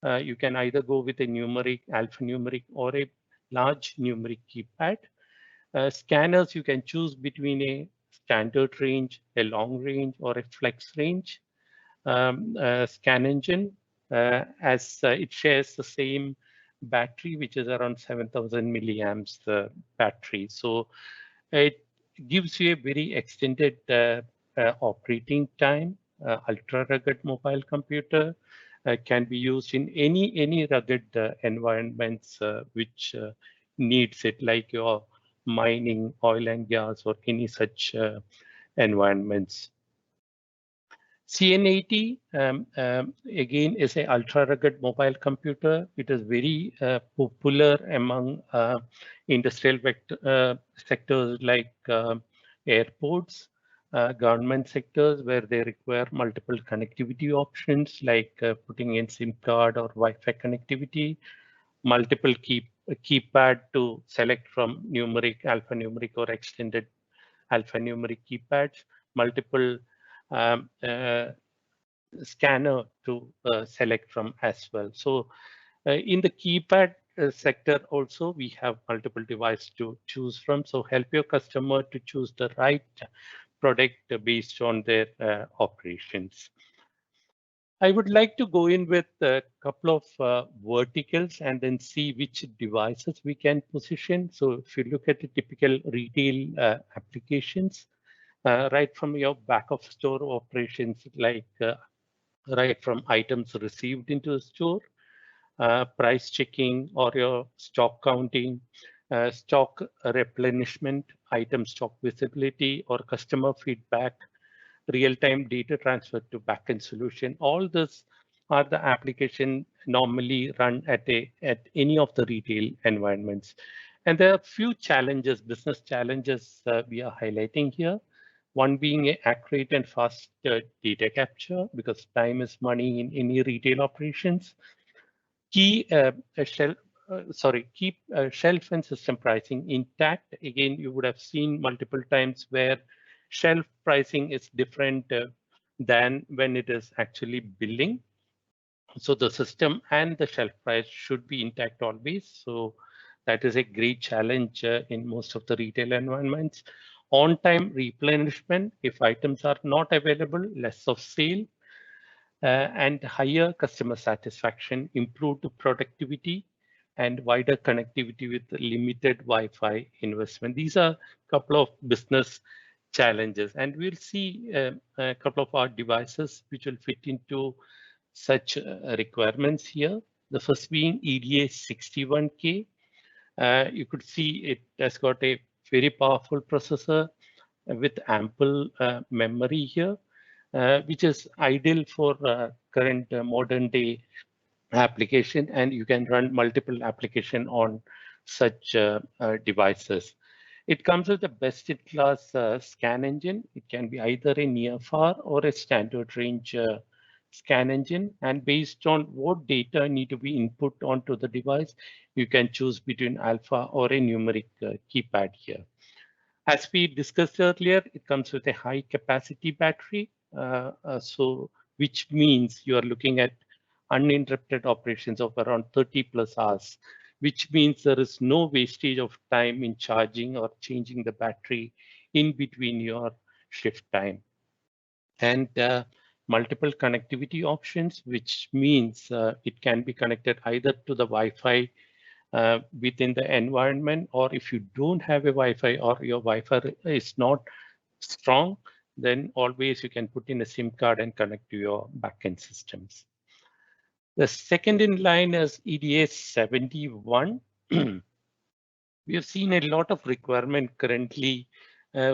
You can either go with a numeric, alphanumeric, or a large numeric keypad. Scanners, you can choose between a standard range, a long range, or a flex range. Scan engine, as it shares the same battery, which is around 7,000 milliamps battery. So it gives you a very extended operating time. Ultra rugged mobile computer can be used in any rugged environments which needs it, like your mining, oil and gas, or any such environments. CN80 again is a ultra rugged mobile computer. It is very popular among industrial sectors like airports, government sectors where they require multiple connectivity options, like putting in SIM card or Wi-Fi connectivity, multiple keypad to select from numeric, alphanumeric, or extended alphanumeric keypads, multiple scanner to select from as well. So in the keypad sector also, we have multiple devices to choose from. So help your customer to choose the right product based on their operations. I would like to go in with a couple of verticals and then see which devices we can position. So if you look at the typical retail applications, right from your back of store operations, like right from items received into the store, price checking or your stock counting, stock replenishment, item stock visibility or customer feedback, real-time data transfer to backend solution. All this are the application normally run at any of the retail environments. And there are few challenges, business challenges we are highlighting here. One being accurate and fast data capture, because time is money in any retail operations. Key keep shelf and system pricing intact. Again, you would have seen multiple times where shelf pricing is different than when it is actually billing. So the system and the shelf price should be intact always. So that is a great challenge in most of the retail environments. On-time replenishment, if items are not available, less of sale, and higher customer satisfaction, improved productivity, and wider connectivity with limited Wi-Fi investment. These are a couple of business challenges, and we'll see a couple of our devices which will fit into such requirements here. The first being EDA 61K. You could see it has got a very powerful processor with ample memory here, which is ideal for current modern day application, and you can run multiple application on such devices. It comes with a best-in-class scan engine. It can be either a near-far or a standard range scan engine, and based on what data need to be input onto the device, you can choose between alpha or a numeric keypad here. As we discussed earlier, it comes with a high capacity battery, which means you are looking at uninterrupted operations of around 30 plus hours, which means there is no wastage of time in charging or changing the battery in between your shift time. And multiple connectivity options, which means it can be connected either to the Wi-Fi within the environment, or if you don't have a Wi-Fi or your Wi-Fi is not strong, then always you can put in a SIM card and connect to your backend systems. The second in line is EDA 71. We have seen a lot of requirement currently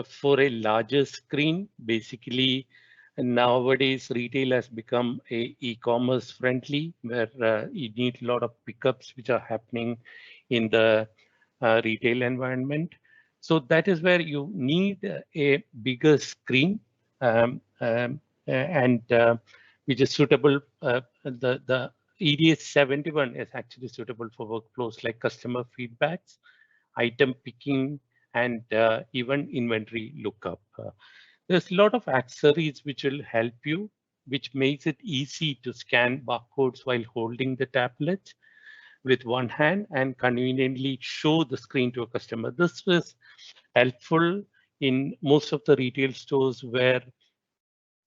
for a larger screen. Basically, nowadays retail has become a e-commerce friendly, where you need a lot of pickups which are happening in the retail environment. So that is where you need a bigger screen and which is suitable. The EDA 71 is actually suitable for workflows like customer feedbacks, item picking, and even inventory lookup. There's a lot of accessories which will help you, which makes it easy to scan barcodes while holding the tablet with one hand and conveniently show the screen to a customer. This was helpful in most of the retail stores where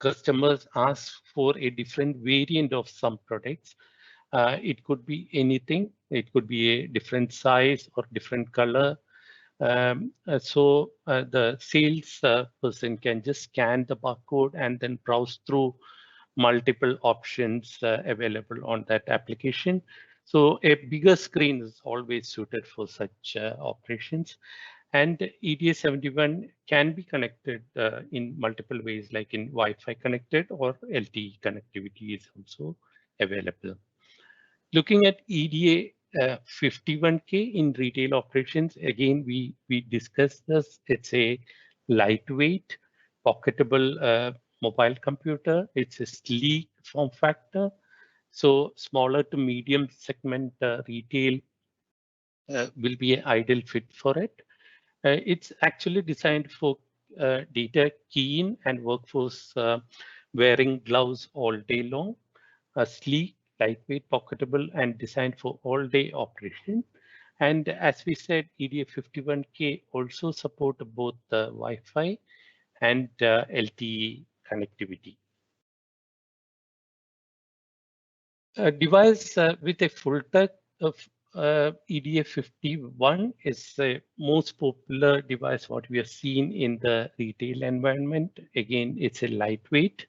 customers ask for a different variant of some products. It could be anything. It could be a different size or different color. So the sales person can just scan the barcode and then browse through multiple options available on that application. So a bigger screen is always suited for such operations. And EDA 71 can be connected in multiple ways, like in Wi-Fi connected or LTE connectivity is also available. Looking at EDA 51K in retail operations, again, we discussed this. It's a lightweight, pocketable mobile computer. It's a sleek form factor. So smaller to medium segment retail will be an ideal fit for it. It's actually designed for data keying and workforce wearing gloves all day long. Sleek, lightweight, pocketable, and designed for all-day operation. And as we said, EDA 51K also support both the Wi-Fi and LTE connectivity. A device with a full touch of EDA51 is the most popular device what we have seen in the retail environment. Again, it's a lightweight,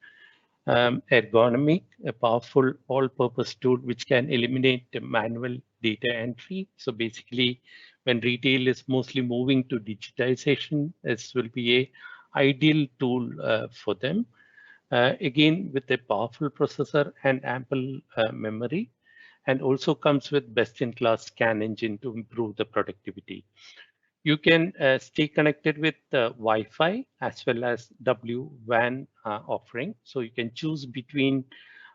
ergonomic, a powerful all-purpose tool which can eliminate the manual data entry. So basically, when retail is mostly moving to digitization, this will be a ideal tool for them. Again, with a powerful processor and ample memory, and also comes with best-in-class scan engine to improve the productivity. You can stay connected with Wi-Fi as well as WWAN offering. So you can choose between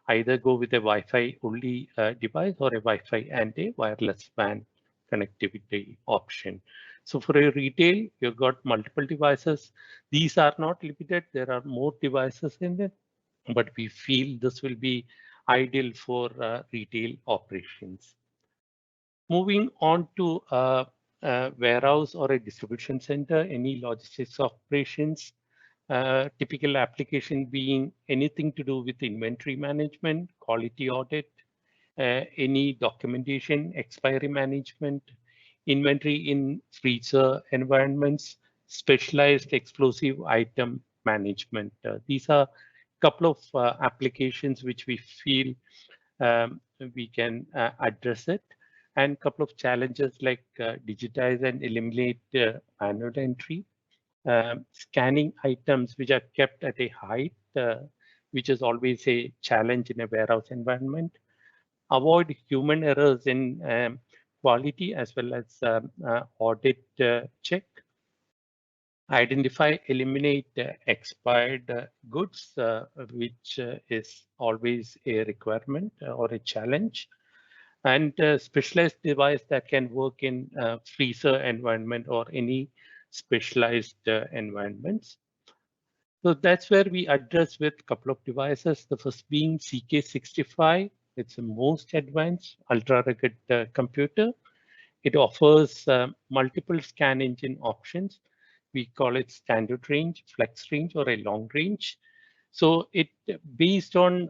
either go with a Wi-Fi only device or a Wi-Fi and a wireless WAN connectivity option. So for a retail, you've got multiple devices. These are not limited. There are more devices in it, but we feel this will be ideal for retail operations. Moving on to a warehouse or a distribution center, any logistics operations, typical application being anything to do with inventory management, quality audit, any documentation, expiry management, inventory in freezer environments, specialized explosive item management. These are a couple of applications which we feel we can address it, and a couple of challenges like digitize and eliminate manual entry, scanning items which are kept at a height, which is always a challenge in a warehouse environment, avoid human errors in quality as well as audit check, identify, eliminate expired goods, which is always a requirement or a challenge, and specialized device that can work in freezer environment or any specialized environments. So that's where we address with a couple of devices. The first being CK65. It's the most advanced ultra rugged computer. It offers multiple scan engine options. We call it standard range, flex range, or a long range. So it based on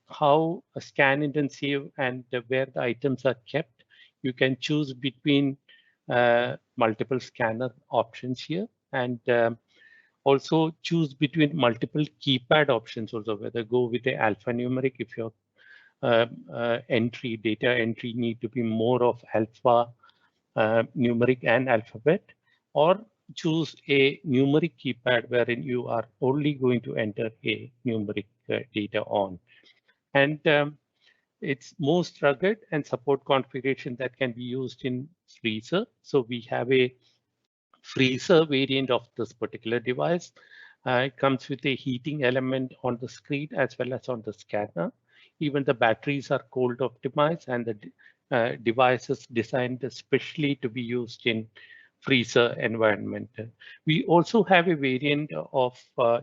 how a scan intensive and where the items are kept, you can choose between multiple scanner options here, and also choose between multiple keypad options also, whether go with the alphanumeric if your data entry need to be more of alpha numeric and alphabet, or choose a numeric keypad wherein you are only going to enter a numeric data on. And it's most rugged and support configuration that can be used in freezer. So we have a freezer variant of this particular device. It comes with a heating element on the screen as well as on the scanner. Even the batteries are cold optimized, and the device is designed especially to be used in freezer environment. We also have a variant of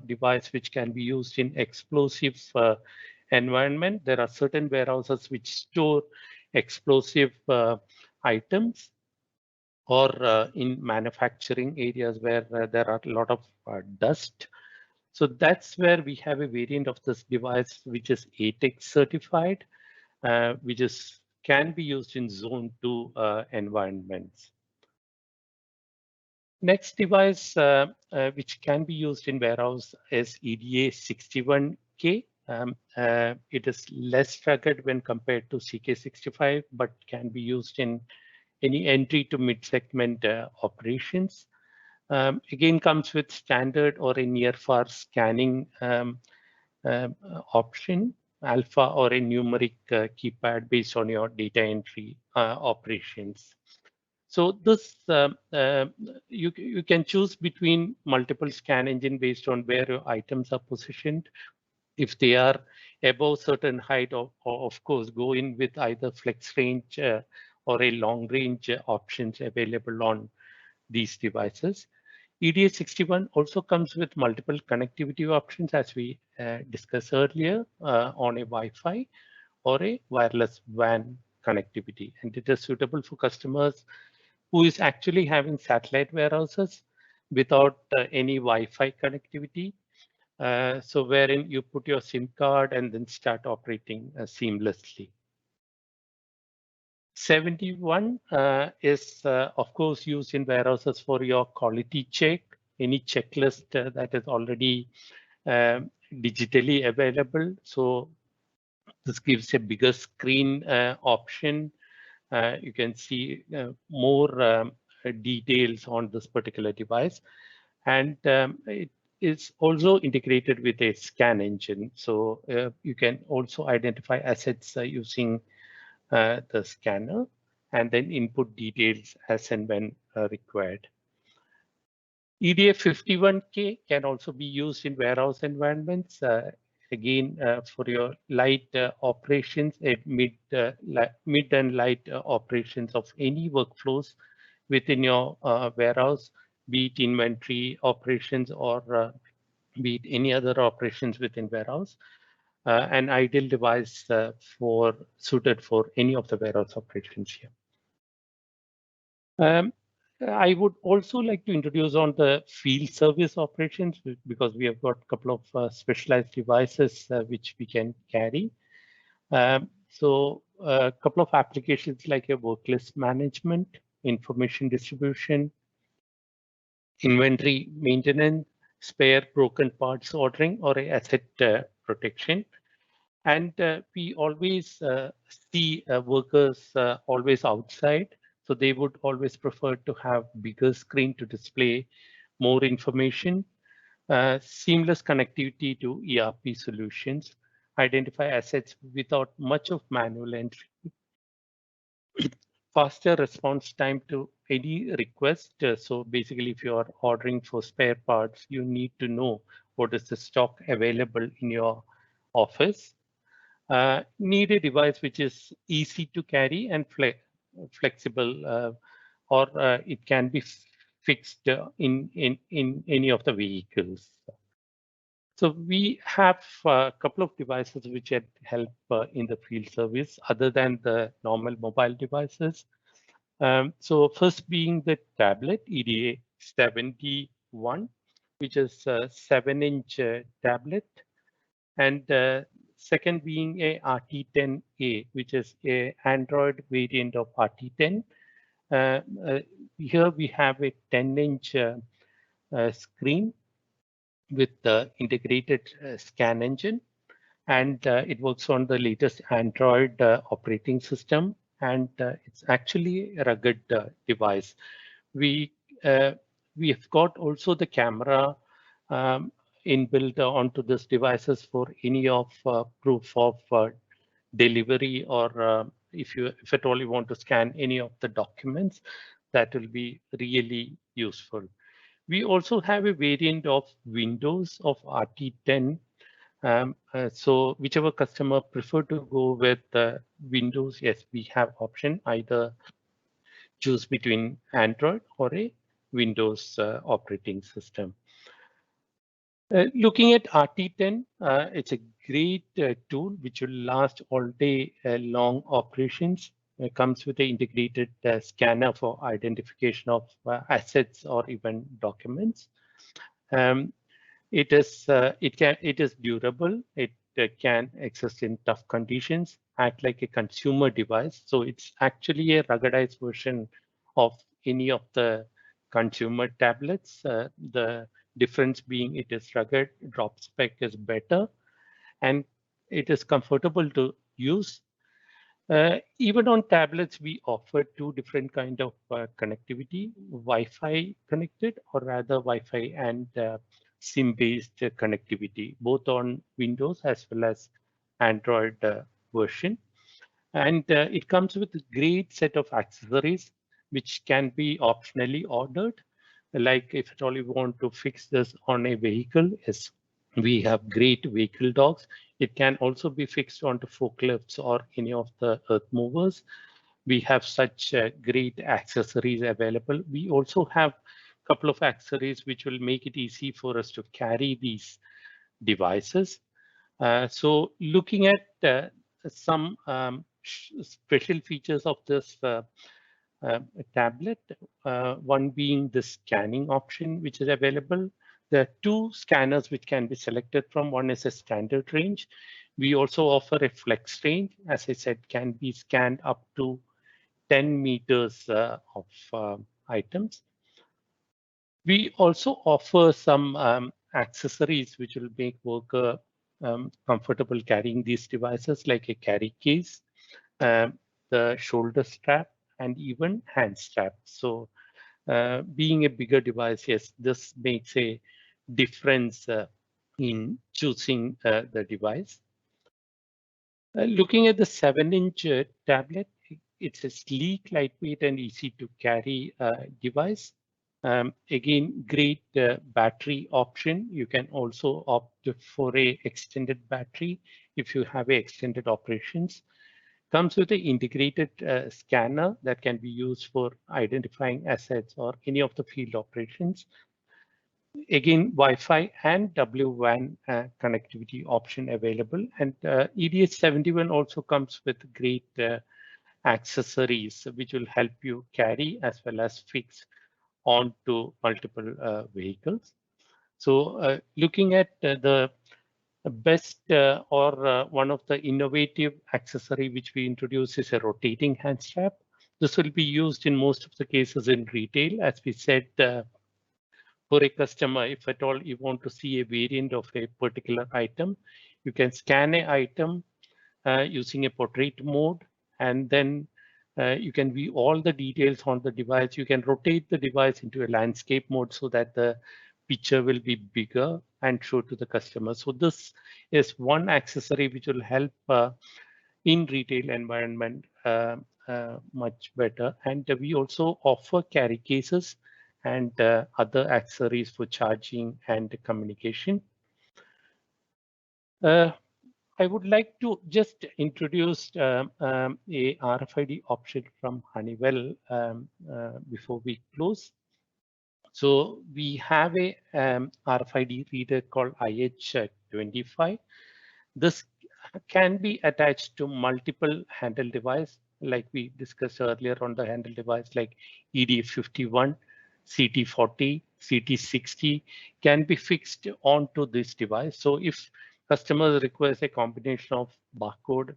device which can be used in explosive environment. There are certain warehouses which store explosive items, or in manufacturing areas where there are a lot of dust. So that's where we have a variant of this device which is ATEX certified, which can be used in zone 2 environments. Next device which can be used in warehouse is EDA61K. It is less rugged when compared to CK65, but can be used in any entry to mid-segment operations. Again, comes with standard or a near-far scanning option, alpha or a numeric keypad based on your data entry operations. So this you can choose between multiple scan engine based on where your items are positioned. If they are above certain height, of course, go in with either flex range or a long range options available on these devices. EDA61 also comes with multiple connectivity options, as we discussed earlier, on a Wi-Fi or a wireless WAN connectivity. And it is suitable for customers who is actually having satellite warehouses without any Wi-Fi connectivity. So wherein you put your SIM card and then start operating seamlessly. 71 is, of course, used in warehouses for your quality check, any checklist that is already digitally available. So this gives a bigger screen option. You can see more details on this particular device. And it is also integrated with a scan engine. So you can also identify assets using the scanner and then input details as and when required. EDA 51K can also be used in warehouse environments. Again, for your light operations, mid and light operations of any workflows within your warehouse, be it inventory operations or be it any other operations within warehouse. An ideal device suited for any of the warehouse operations here. I would also like to introduce on the field service operations because we have got a couple of specialized devices which we can carry. So a couple of applications like a work list management, information distribution, inventory maintenance, spare broken parts ordering, or a asset protection. And we always see workers always outside. So they would always prefer to have bigger screen to display more information, seamless connectivity to ERP solutions, identify assets without much of manual entry, faster response time to any request. So basically, if you are ordering for spare parts, you need to know what is the stock available in your office. Need a device which is easy to carry and flexible, or it can be fixed in any of the vehicles. So we have a couple of devices which help in the field service other than the normal mobile devices. So first being the tablet EDA 71, which is a 7-inch tablet, and second being a RT10A, which is a Android variant of RT10. Here we have a 10-inch screen with the integrated scan engine, and it works on the latest Android operating system, and it's actually a rugged device. We have got also the camera inbuilt onto these devices for any of proof of delivery, or if at all you want to scan any of the documents, that will be really useful. We also have a variant of Windows of RT10. So whichever customer prefer to go with Windows, yes, we have option either choose between Android or a Windows operating system. Looking at RT10, it's a great tool which will last all day long operations. It comes with an integrated scanner for identification of assets or even documents. It is durable. It can exist in tough conditions, act like a consumer device. So it's actually a ruggedized version of any of the consumer tablets. The difference being it is rugged, drop spec is better, and it is comfortable to use. Even on tablets, we offer two different kind of connectivity, Wi-Fi connected, or rather Wi-Fi and SIM-based connectivity, both on Windows as well as Android version. And it comes with a great set of accessories, which can be optionally ordered. Like if at all you want to fix this on a vehicle, yes, we have great vehicle docks. It can also be fixed onto forklifts or any of the earth movers. We have such great accessories available. We also have a couple of accessories which will make it easy for us to carry these devices. So looking at some special features of this tablet, one being the scanning option which is available. There are two scanners which can be selected from. One is a standard range. We also offer a flex range, as I said, can be scanned up to 10 meters of items. We also offer some accessories which will make worker comfortable carrying these devices, like a carry case, the shoulder strap, and even hand strap. So being a bigger device, yes, this makes a difference in choosing the device. Looking at the 7-inch tablet, it's a sleek, lightweight, and easy to carry device. Again, great battery option. You can also opt for a extended battery if you have a extended operations. Comes with an integrated scanner that can be used for identifying assets or any of the field operations. Again, Wi-Fi and WWAN connectivity option available. And EDH71 also comes with great accessories which will help you carry as well as fix onto multiple vehicles. So looking at the best or one of the innovative accessory which we introduce is a rotating hand strap. This will be used in most of the cases in retail. As we said, for a customer, if at all you want to see a variant of a particular item, you can scan an item using a portrait mode, and then you can view all the details on the device. You can rotate the device into a landscape mode so that the picture will be bigger and show to the customer. So this is one accessory which will help in retail environment much better. And we also offer carry cases and other accessories for charging and communication. I would like to just introduce a RFID option from Honeywell before we close. So we have a RFID reader called IH25. This can be attached to multiple handle device, like we discussed earlier on the handle device, like ED51, CT40, CT60 can be fixed onto this device. So if customers request a combination of barcode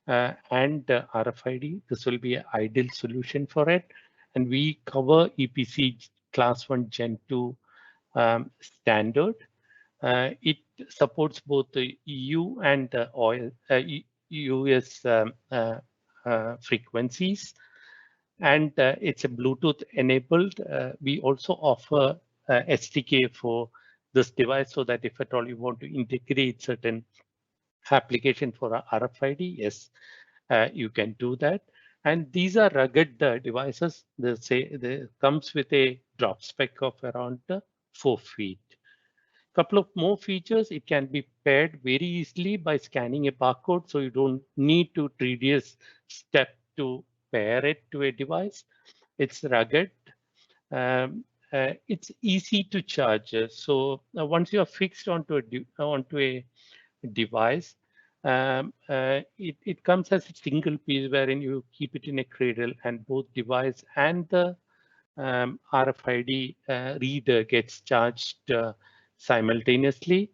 and RFID, this will be an ideal solution for it. And we cover EPC Class 1 Gen 2 standard. It supports both the EU and US frequencies, and it's a Bluetooth enabled. We also offer SDK for this device, so that if at all you want to integrate certain application for RFID, yes, you can do that. And these are rugged devices. They comes with a drop spec of around 4 feet. Couple of more features, it can be paired very easily by scanning a barcode, so you don't need to tedious step to pair it to a device. It's rugged. It's easy to charge. So once you are fixed onto a device, it comes as a single piece wherein you keep it in a cradle, and both device and the RFID reader gets charged simultaneously.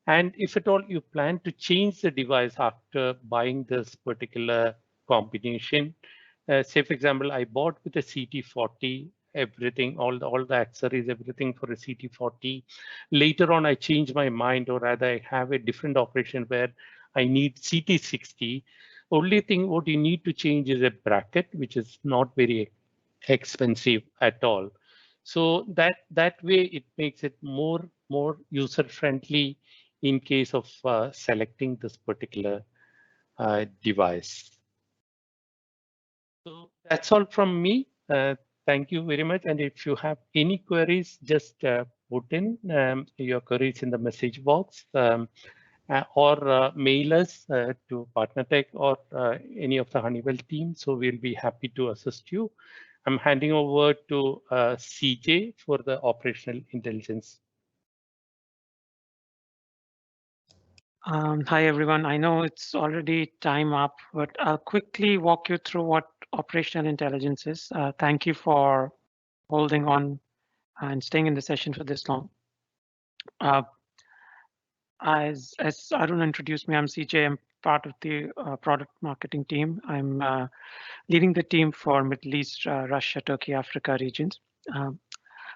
And if at all you plan to change the device after buying this particular combination, say for example, I bought with a CT40, everything, all the accessories, everything for a CT40. Later on, I change my mind, or rather I have a different operation where I need CT60. Only thing what you need to change is a bracket, which is not very expensive at all. So that way it makes it more user friendly in case of selecting this particular device. So that's all from me. Thank you very much. And if you have any queries, just put in your queries in the message box, or mail us to PartnerTech or any of the Honeywell team. So we'll be happy to assist you. I'm handing over to CJ for the operational intelligence. Hi, everyone. I know it's already time up, but I'll quickly walk you through what operational intelligence is. Thank you for holding on and staying in the session for this long. As Arun introduced me, I'm CJ. I'm part of the product marketing team. I'm leading the team for Middle East, Russia, Turkey, Africa regions.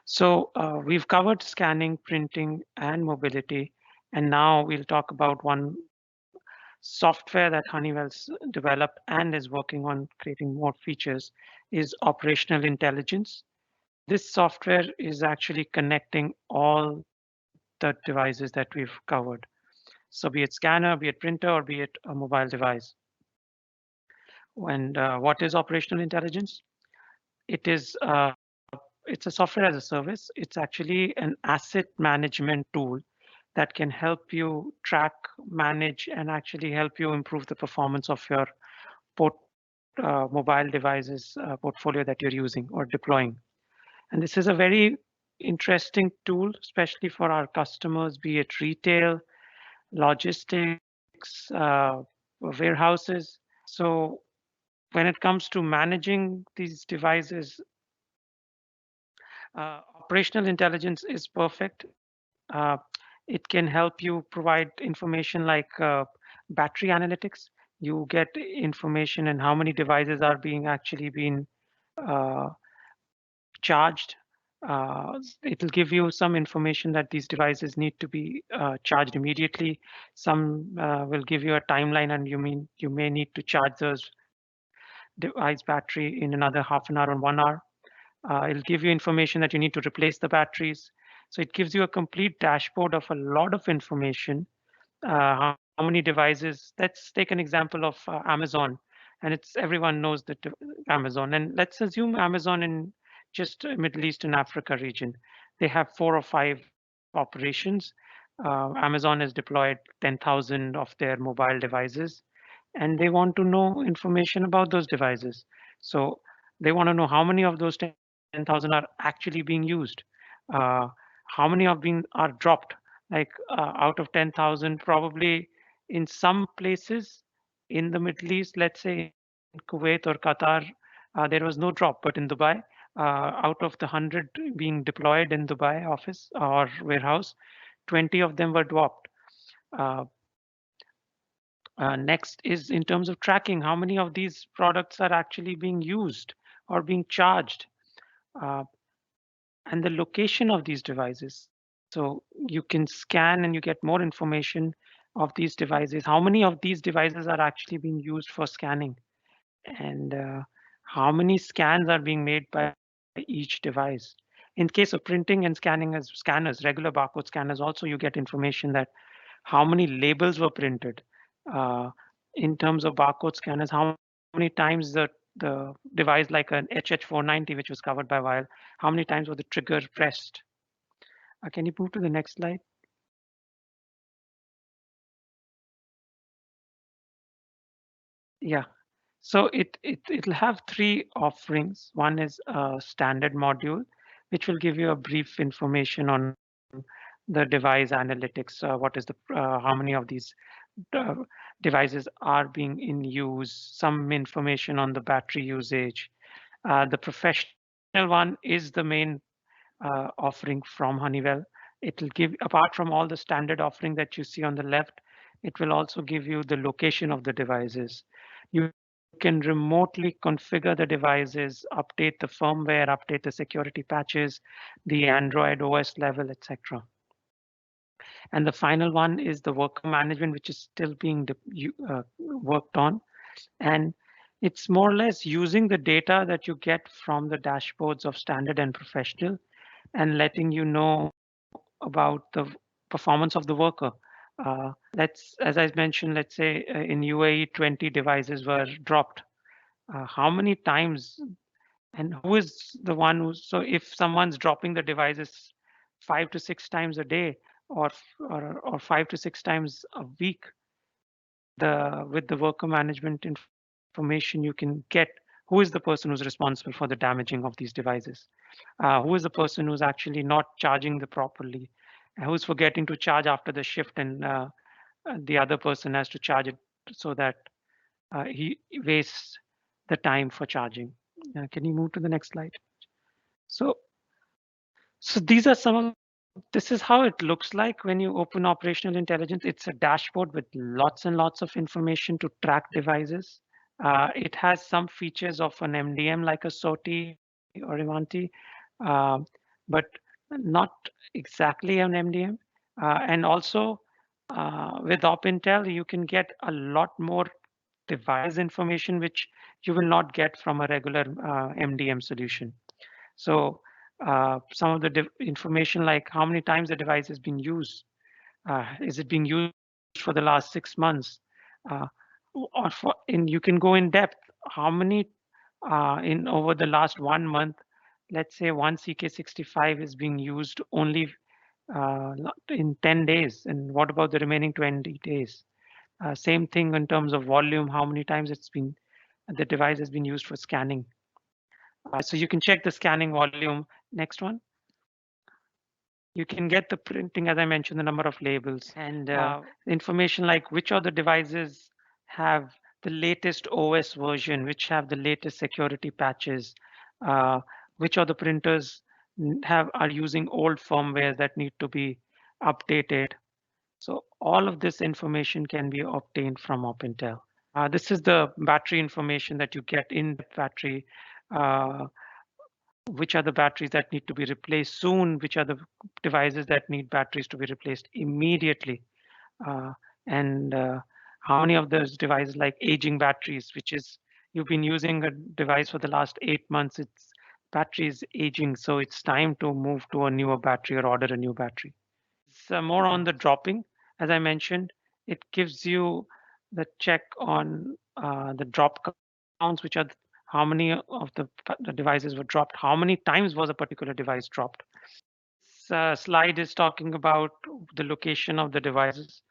So we've covered scanning, printing, and mobility. And now we'll talk about one software that Honeywell's developed and is working on creating more features is operational intelligence. This software is actually connecting all the devices that we've covered. So be it scanner, be it printer, or be it a mobile device. And what is operational intelligence? It's a software as a service. It's actually an asset management tool that can help you track, manage, and actually help you improve the performance of your mobile devices portfolio that you're using or deploying. And this is a very interesting tool, especially for our customers, be it retail, logistics, warehouses. So when it comes to managing these devices, operational intelligence is perfect. It can help you provide information like battery analytics. You get information and how many devices are actually being charged. It'll give you some information that these devices need to be charged immediately. Some will give you a timeline, and you may need to charge those device battery in another half an hour or 1 hour. It'll give you information that you need to replace the batteries. So it gives you a complete dashboard of a lot of information. How many devices? Let's take an example of Amazon, and everyone knows that Amazon. And let's assume Amazon in just Middle East and Africa region, they have 4 or 5 operations. Amazon has deployed 10,000 of their mobile devices, and they want to know information about those devices. So they want to know how many of those 10,000 are actually being used, how many are dropped. Like out of 10,000, probably in some places in the Middle East, let's say in Kuwait or Qatar, there was no drop, but in Dubai, out of the 100 being deployed in Dubai office or warehouse, 20 of them were dropped. Next is in terms of tracking, how many of these products are actually being used or being charged, and the location of these devices. So you can scan and you get more information of these devices. How many of these devices are actually being used for scanning, and how many scans are being made by each device. In case of printing and scanning as scanners, regular barcode scanners, also you get information that how many labels were printed. In terms of barcode scanners, how many times the device like an HH490, which was covered by Wael, how many times was the trigger pressed? Can you move to the next slide? Yeah, so it'll have 3 offerings. One is a standard module, which will give you a brief information on the device analytics. What is how many of these devices are being in use, some information on the battery usage. The professional one is the main offering from Honeywell. It will give, apart from all the standard offering that you see on the left, it will also give you the location of the devices. You can remotely configure the devices, update the firmware, update the security patches, the Android OS level, etc. And the final one is the worker management, which is still being worked on. And it's more or less using the data that you get from the dashboards of standard and professional and letting you know about the performance of the worker. As I mentioned, let's say in UAE, 20 devices were dropped. How many times and who is the one who, so if someone's dropping the devices 5 to 6 times a day or 5 to 6 times a week, with the worker management information, you can get who is the person who's responsible for the damaging of these devices, who is the person who's actually not charging the properly, who's forgetting to charge after the shift, and the other person has to charge it so that he wastes the time for charging. Can you move to the next slide? So these are some of This is how it looks like when you open operational intelligence. It's a dashboard with lots and lots of information to track devices. It has some features of an MDM like a SOTI or Ivanti, but not exactly an MDM. And also with OpIntel, you can get a lot more device information, which you will not get from a regular MDM solution. So some of the information like how many times the device has been used, is it being used for the last 6 months, or you can go in depth how many in over the last 1 month. Let's say one CK65 is being used only in 10 days, and what about the remaining 20 days? Same thing in terms of volume, how many times the device has been used for scanning. So you can check the scanning volume. Next one. You can get the printing, as I mentioned, the number of labels and information like which of the devices have the latest OS version, which have the latest security patches, which of the printers are using old firmware that need to be updated. So all of this information can be obtained from OpIntel. This is the battery information that you get in the battery. Which are the batteries that need to be replaced soon, which are the devices that need batteries to be replaced immediately, and how many of those devices like aging batteries, which is you've been using a device for the last 8 months, its battery is aging, so it's time to move to a newer battery or order a new battery. It's more on the dropping. As I mentioned, it gives you the check on the drop counts, which are how many of the devices were dropped, how many times was a particular device dropped. This slide is talking about the location of the devices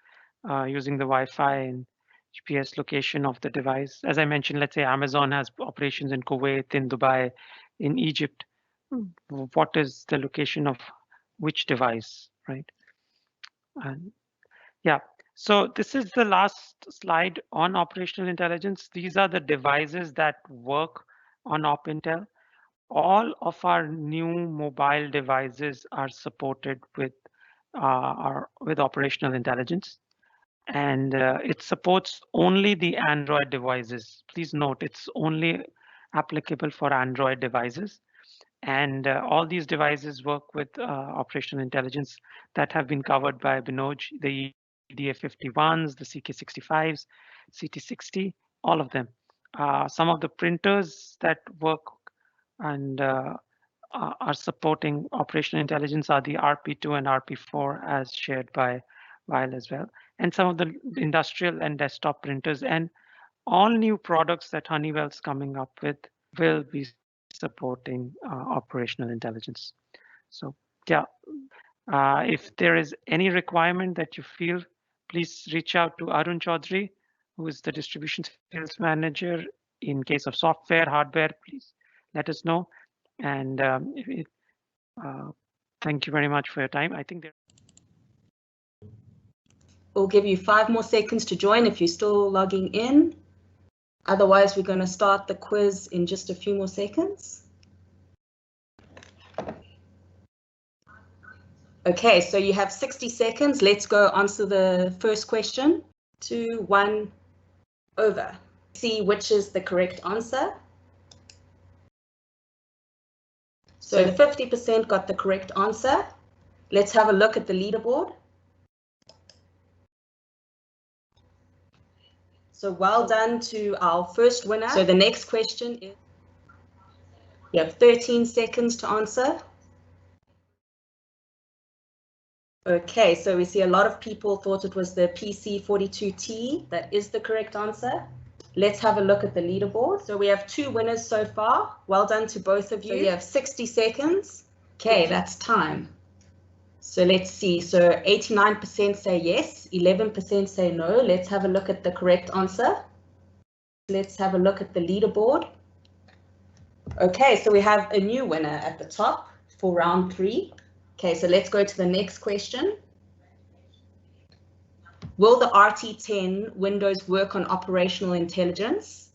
using the Wi-Fi and GPS location of the device. As I mentioned, let's say Amazon has operations in Kuwait, in Dubai, in Egypt. What is the location of which device, right? And yeah, so this is the last slide on operational intelligence. These are the devices that work on OpIntel. All of our new mobile devices are supported with operational intelligence, and it supports only the Android devices. Please note, it's only applicable for Android devices. And all these devices work with operational intelligence that have been covered by Binoge, the EDF51s, the CK65s, CT60, all of them. Some of the printers that work and are supporting operational intelligence are the RP2 and RP4 as shared by Wael as well. And some of the industrial and desktop printers and all new products that Honeywell's coming up with will be supporting operational intelligence. So yeah, if there is any requirement that you feel, please reach out to Arun Chaudhary, who is the distribution sales manager. In case of software, hardware, please let us know. And thank you very much for your time. I think we'll give you 5 more seconds to join if you're still logging in. Otherwise, we're going to start the quiz in just a few more seconds. Okay, so you have 60 seconds. Let's go answer the first question. 2, 1, over. See which is the correct answer. So 50% got the correct answer. Let's have a look at the leaderboard. So well done to our first winner. So the next question is, you have 13 seconds to answer. Okay, so we see a lot of people thought it was the PC42T. That is the correct answer. Let's have a look at the leaderboard. So we have 2 winners so far. Well done to both of you. So you have 60 seconds. Okay, that's time. So let's see. So 89% say yes, 11% say no. Let's have a look at the correct answer. Let's have a look at the leaderboard. Okay, so we have a new winner at the top for round 3. Okay, so let's go to the next question. Will the RT10 Windows work on operational intelligence?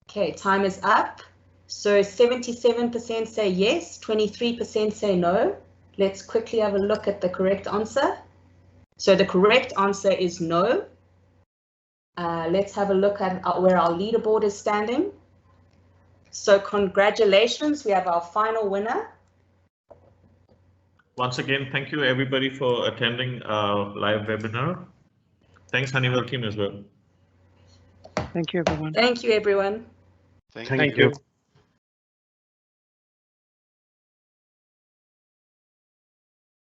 Okay, time is up. So 77% say yes, 23% say no. Let's quickly have a look at the correct answer. So the correct answer is no. Let's have a look at where our leaderboard is standing. So congratulations, we have our final winner. Once again, thank you everybody for attending our live webinar. Thanks Honeywell team as well. Thank you, everyone. Thank you, everyone. Thank you.